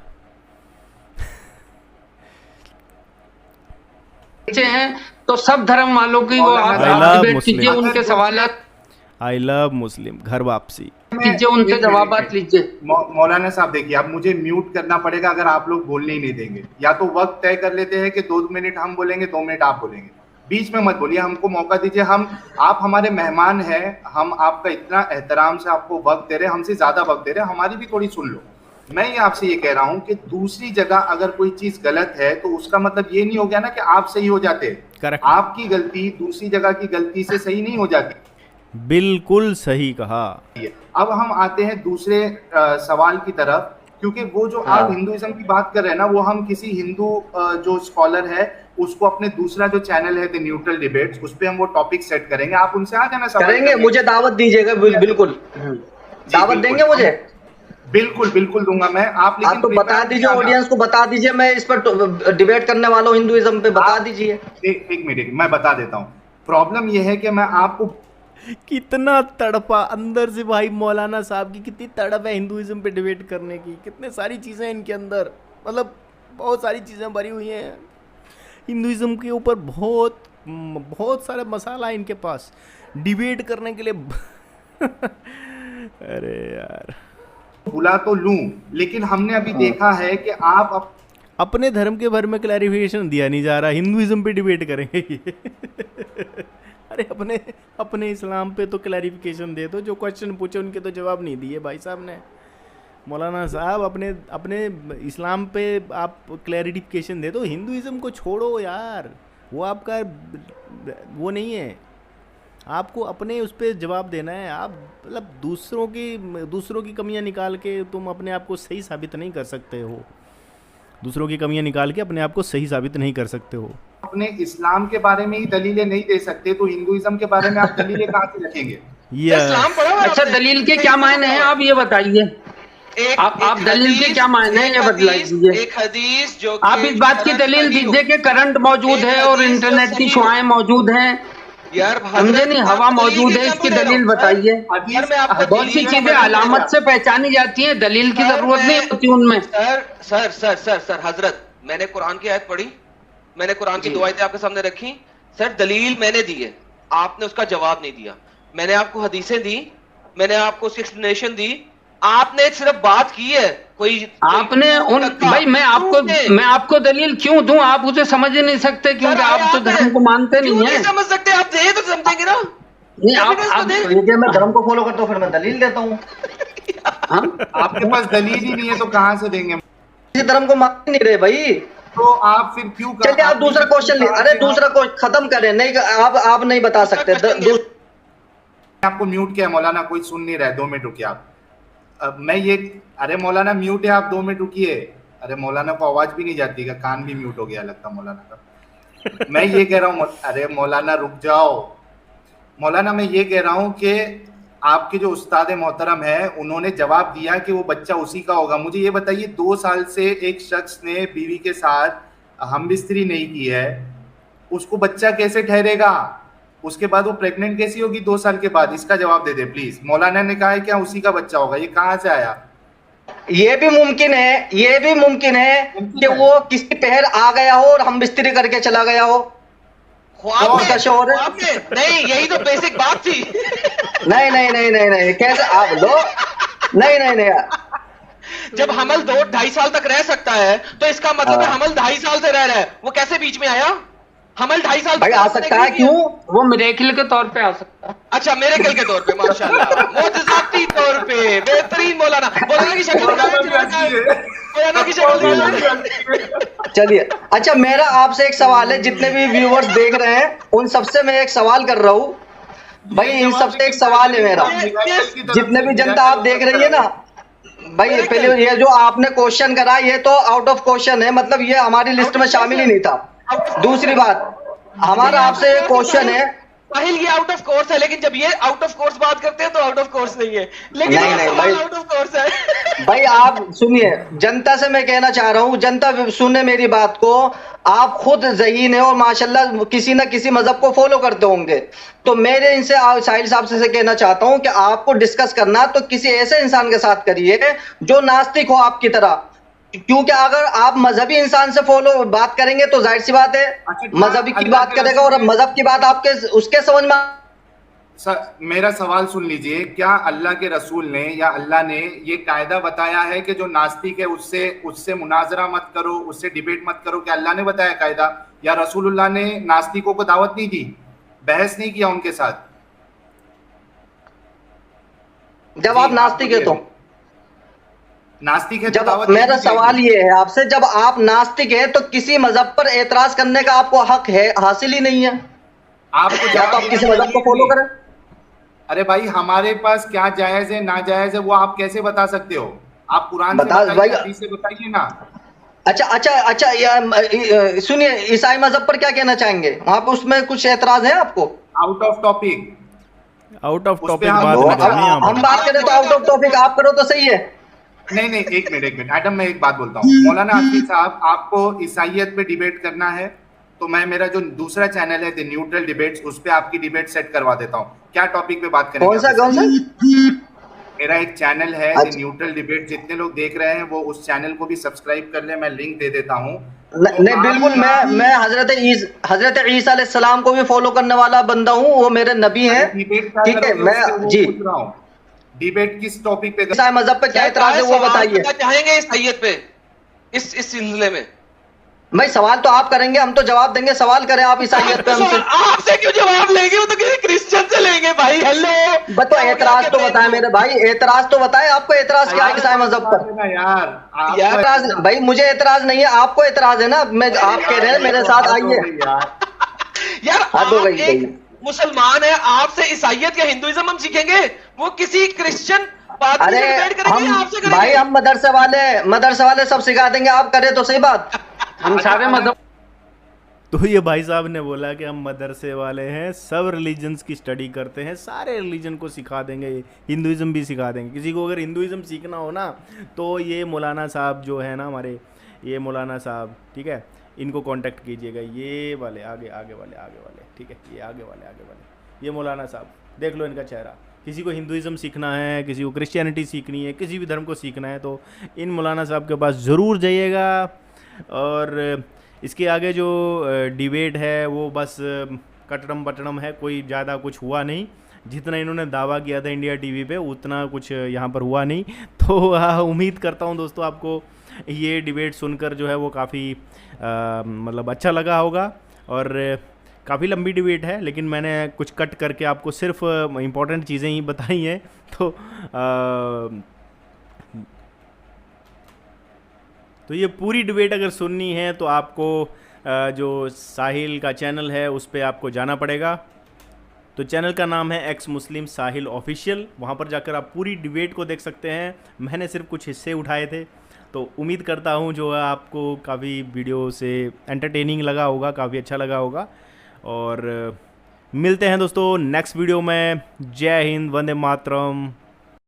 हैं तो सब धर्म वालों की वो आप डिबेट कीजिए, उनके सवाल आई लव मुस्लिम, घर वापसी। लीजिए उनसे जवाब लीजिए। मौलाना साहब देखिए, अब मुझे म्यूट करना पड़ेगा अगर आप लोग बोलने ही नहीं देंगे। या तो वक्त तय कर लेते हैं कि 2 मिनट हम बोलेंगे, 2 मिनट आप बोलेंगे, बीच में मत बोलिए, हमको मौका दीजिए। आप हमारे मेहमान हैं, हम आपका इतना एहतराम से आपको वक्त दे रहे हैं, हमसे ज्यादा वक्त दे रहे हैं, हमारी भी थोड़ी सुन लो। मैं ये आपसे ये कह रहा हूँ कि दूसरी जगह अगर कोई चीज गलत है तो उसका मतलब ये नहीं हो गया ना कि आप सही हो जाते। करेक्ट। आपकी गलती दूसरी जगह की गलती से सही नहीं हो जाती। बिल्कुल सही कहा। अब हम आते हैं दूसरे सवाल की तरफ, क्योंकि वो जो आप हिंदुइज्म की बात कर रहे हैं ना, वो हम किसी हिंदू जो स्कॉलर है उसको अपने दूसरा जो चैनल है द न्यूट्रल डिबेट्स, उस पे हम वो टॉपिक सेट करेंगे। आप उनसे आ जाना, करेंगे, मुझे दावत दीजिएगा। बिल्कुल दावत देंगे मुझे, बिल्कुल बिल्कुल दूंगा मैं। आप लेकिन तो बता दीजिए, ऑडियंस को बता दीजिए, मैं इस पर डिबेट करने वाला हूँ हिंदुइज्म पे, बता दीजिए। एक मिनट मैं बता देता हूँ। प्रॉब्लम यह है कि मैं आपको कितना तड़पा अंदर से भाई, मौलाना साहब की कितनी तड़प है हिंदुइज्म पे डिबेट करने की, कितने सारी चीज़ें इनके अंदर, मतलब बहुत सारी चीज़ें भरी हुई हैं हिंदुइज्म के ऊपर, बहुत सारे मसाला है इनके पास डिबेट करने के लिए। अरे यार, बुला तो लूं, लेकिन हमने अभी देखा है कि आप अपने धर्म के बारे में क्लैरिफिकेशन दिया नहीं जा रहा, हिंदुइज्म पे डिबेट करेंगे। अरे अपने इस्लाम पे तो क्लैरिफिकेशन दे दो, जो क्वेश्चन पूछे उनके तो जवाब नहीं दिए भाई साहब ने। मौलाना साहब अपने इस्लाम पे आप क्लैरिफिकेशन दे दो, हिंदुइज्म को छोड़ो यार, वो आपका वो नहीं है, आपको अपने उस पर जवाब देना है। आप मतलब दूसरों की कमियां निकाल के तुम अपने आप को सही साबित नहीं कर सकते हो, दूसरों की कमियां निकाल के अपने आप को सही साबित नहीं कर सकते हो। अपने इस्लाम के बारे में ही दलीलें नहीं दे सकते तो हिंदुइज्म के बारे में आप दलीलें कहाँ से रखेंगे? अच्छा, दलील के क्या मायने हैं आप ये बताइए। आप दलील के क्या मायने हैं ये बतलाइए। एक हदीस जो आप इस बात की दलील दीजिए कि करंट मौजूद है और इंटरनेट की शुआएं मौजूद हैं यार, समझे नहीं, हवा मौजूद है, इसकी दलील बताइए। बहुत सी चीजें अलामत से पहचानी जाती हैं, दलील की जरूरत नहीं होती उनमें। सर हजरत, मैंने कुरान की आयत पढ़ी, मैंने कुरान की 2 आयतें आपके सामने रखी। सर दलील मैंने दी है, आपने उसका जवाब नहीं दिया। मैंने आपको हदीसें दी, मैंने आपको उसकी एक्सप्लेनेशन दी, आपने सिर्फ बात की है। आपने भाई मैं आपको दलील क्यों दूं? आप उसे समझ ही नहीं सकते क्योंकि आप तो धर्म को मानते नहीं है। समझ सकते आप दे तो समझेंगे ना। नहीं, आप मैं धर्म को फॉलो करता हूँ, फिर मैं दलील देता हूँ। आपके पास दलील ही नहीं है तो कहाँ से देंगे? किसी धर्म को मान नहीं रहे भाई, तो आप फिर क्यों? चलिए आप दूसरा क्वेश्चन ले। अरे दूसरा क्वेश्चन खत्म करें। नहीं, आप नहीं बता सकते। आपको म्यूट किया मौलाना, कोई सुन नहीं रहा है। 2 मिनट रुकिए आप। अरे मौलाना म्यूट है, आप 2 मिनट रुकिए। अरे मौलाना को आवाज भी नहीं जाती का, कान भी म्यूट हो गया लगता मौलाना का। मैं ये कह रहा हूँ, अरे मौलाना रुक जाओ। मौलाना मैं ये कह रहा हूँ कि आपके जो उस्ताद मोहतरम है उन्होंने जवाब दिया कि वो बच्चा उसी का होगा। मुझे ये बताइए, 2 साल से एक शख्स ने बीवी के साथ हमबिस्तरी नहीं की है, उसको बच्चा कैसे ठहरेगा? उसके बाद वो प्रेग्नेंट कैसी होगी 2 साल के बाद? इसका जवाब दे दे प्लीज। मौलाना ने कहा है क्या उसी का बच्चा होगा, ये कहाँ से आया? ये भी मुमकिन है कि वो किसी पहर आ गया हो और हम बिस्तरी करके चला गया हो। नहीं, यही तो बेसिक बात थी। नहीं, कैसे आप लो? नहीं। जब हमल 2-2.5 साल तक रह सकता है तो इसका मतलब है हमल 2.5 साल से रह रहा है, वो कैसे बीच में आया? हमल 2.5 साल भाई आ सकता है, क्यों? वो मिरेकल के तौर पे आ सकता है। अच्छा, मिरेकल के तौर पे, माशाल्लाह, मोजज़ाती तौर पे बेहतरीन। मौलाना की शक्ल चलिए, अच्छा मेरा आपसे एक सवाल है, जितने भी व्यूअर्स देख रहे हैं उन सबसे मैं एक सवाल कर रहा हूँ भाई, इन सबसे एक सवाल है मेरा। जितने भी जनता आप देख रही है ना भाई, पहले ये जो आपने क्वेश्चन करा ये तो आउट ऑफ क्वेश्चन है, मतलब ये हमारी लिस्ट में शामिल ही नहीं था। दूसरी बात, हमारा आपसे क्वेश्चन है, साहिल ये आउट ऑफ कोर्स है, लेकिन जब ये आउट ऑफ कोर्स बात करते हैं तो आउट ऑफ कोर्स नहीं है, लेकिन नहीं भाई, आउट ऑफ कोर्स है। भाई आप सुनिए, जनता से मैं कहना चाह रहा हूँ, जनता सुने मेरी बात को। आप खुद ज़हीन है और माशाल्लाह किसी ना किसी मजहब को फॉलो करते होंगे, तो मेरे इनसे साहिल साहब से कहना चाहता हूँ कि आपको डिस्कस करना तो किसी ऐसे इंसान के साथ करिए जो नास्तिक हो आपकी तरह, क्योंकि अगर आप मजहबी इंसान से बात करेंगे तो जाहिर सी बात है मजहबी की बात करेगा और मजहब की बात आपके उसके समझ में मेरा सवाल सुन लीजिए, क्या अल्लाह के रसूल ने या अल्लाह ने ये कायदा बताया है कि जो नास्तिक है उससे मुनाजरा मत करो, उससे डिबेट मत करो? क्या अल्लाह ने बताया कायदा, या रसूलुल्लाह ने नास्तिकों को दावत नहीं दी, बहस नहीं किया उनके साथ? जब आप नास्तिक है तो नास्तिक है जब मेरा सवाल ये है आपसे, जब आप नास्तिक है तो किसी मजहब पर एतराज करने का आपको हक है, हासिल ही नहीं है आपको, या तो आप किसी मजहब को फॉलो करें। अरे भाई, हमारे पास क्या जायज है ना जायज है वो आप कैसे बता सकते हो? आप कुरान से बता बताइए, हदीस से बताइए ना। अच्छा, सुनिए, ईसाई मजहब पर क्या कहना चाहेंगे आप? उसमें कुछ एतराज है आपको? आउट ऑफ टॉपिक हम बात करें तो आउट ऑफ टॉपिक आप करो तो सही है। नहीं, एक मिनट एडम, मैं एक बात बोलता हूँ। मौलाना आसिफ साहब, आपको ईसाइयत पे डिबेट करना है तो मैं मेरा जो दूसरा चैनल है द न्यूट्रल डिबेट्स, उस पे आपकी डिबेट सेट करवा देता हूँ। क्या टॉपिक पे बात करेंगे? कौन सा? मेरा एक चैनल है द न्यूट्रल डिबेट, जितने लोग देख रहे हैं वो उस चैनल को भी सब्सक्राइब कर ले, मैं लिंक दे देता हूँ। नहीं, बिल्कुल, मैं हजरत ईसा अलैहिस्सलाम को भी फॉलो करने वाला बंदा हूँ, वो मेरे नबी हैं, ठीक है? मैं जी डिबेट किस टॉपिक पे? ईसाई मजहब पे क्या एतराज है वो बताइए। चाहेंगे ईसाइयत पे इस सिलसिले में? भाई सवाल तो आप करेंगे, हम तो जवाब देंगे। सवाल करें आप ईसाइयत पे हमसे। आपसे क्यों जवाब लेंगे? वो तो किसी क्रिश्चियन से लेंगे भाई। हेलो, तो एतराज तो बताए मेरे भाई, एतराज तो बताए। आपको एतराज क्या है ईसाई मजहब पर? यार भाई, मुझे एतराज नहीं है, आपको एतराज है ना। मैं आप कह रहे हैं मेरे साथ आइए। यार आप एक मुसलमान है, आपसे ईसाइयत या हिंदुइज्म हम सीखेंगे? वो किसी क्रिश्चियन अरे हम मदरसे वाले सब सिखा देंगे, आप करें तो सही बात। हम सारे मजहब, तो ये भाई साहब ने बोला कि हम मदरसे वाले हैं, सब रिलीजन्स की स्टडी करते हैं, सारे रिलीजन को सिखा देंगे, हिंदुइज्म भी सिखा देंगे। किसी को अगर हिंदुइज्म सीखना हो ना तो ये मौलाना साहब जो है ना हमारे, ये मौलाना साहब, ठीक है, इनको कांटेक्ट कीजिएगा। ये वाले आगे वाले, ठीक है, ये आगे वाले, ये मौलाना साहब, देख लो इनका चेहरा। किसी को हिंदुइज्म सीखना है, किसी को क्रिश्चियनिटी सीखनी है, किसी भी धर्म को सीखना है तो इन मौलाना साहब के पास ज़रूर जाइएगा। और इसके आगे जो डिबेट है वो बस कटड़म बटड़म है, कोई ज़्यादा कुछ हुआ नहीं। जितना इन्होंने दावा किया था इंडिया टीवी पे उतना कुछ यहाँ पर हुआ नहीं। तो उम्मीद करता हूँ दोस्तों आपको ये डिबेट सुनकर जो है वो काफ़ी मतलब अच्छा लगा होगा। और काफ़ी लंबी डिबेट है लेकिन मैंने कुछ कट करके आपको सिर्फ इम्पोर्टेंट चीज़ें ही बताई हैं। तो ये पूरी डिबेट अगर सुननी है तो आपको जो साहिल का चैनल है उस पर आपको जाना पड़ेगा। तो चैनल का नाम है एक्स मुस्लिम साहिल ऑफिशियल, वहाँ पर जाकर आप पूरी डिबेट को देख सकते हैं। मैंने सिर्फ कुछ हिस्से उठाए थे, तो उम्मीद करता हूँ जो है आपको काफ़ी वीडियो से एंटरटेनिंग लगा होगा, काफ़ी अच्छा लगा होगा। और मिलते हैं दोस्तों नेक्स्ट वीडियो में। जय हिंद, वंदे मातरम।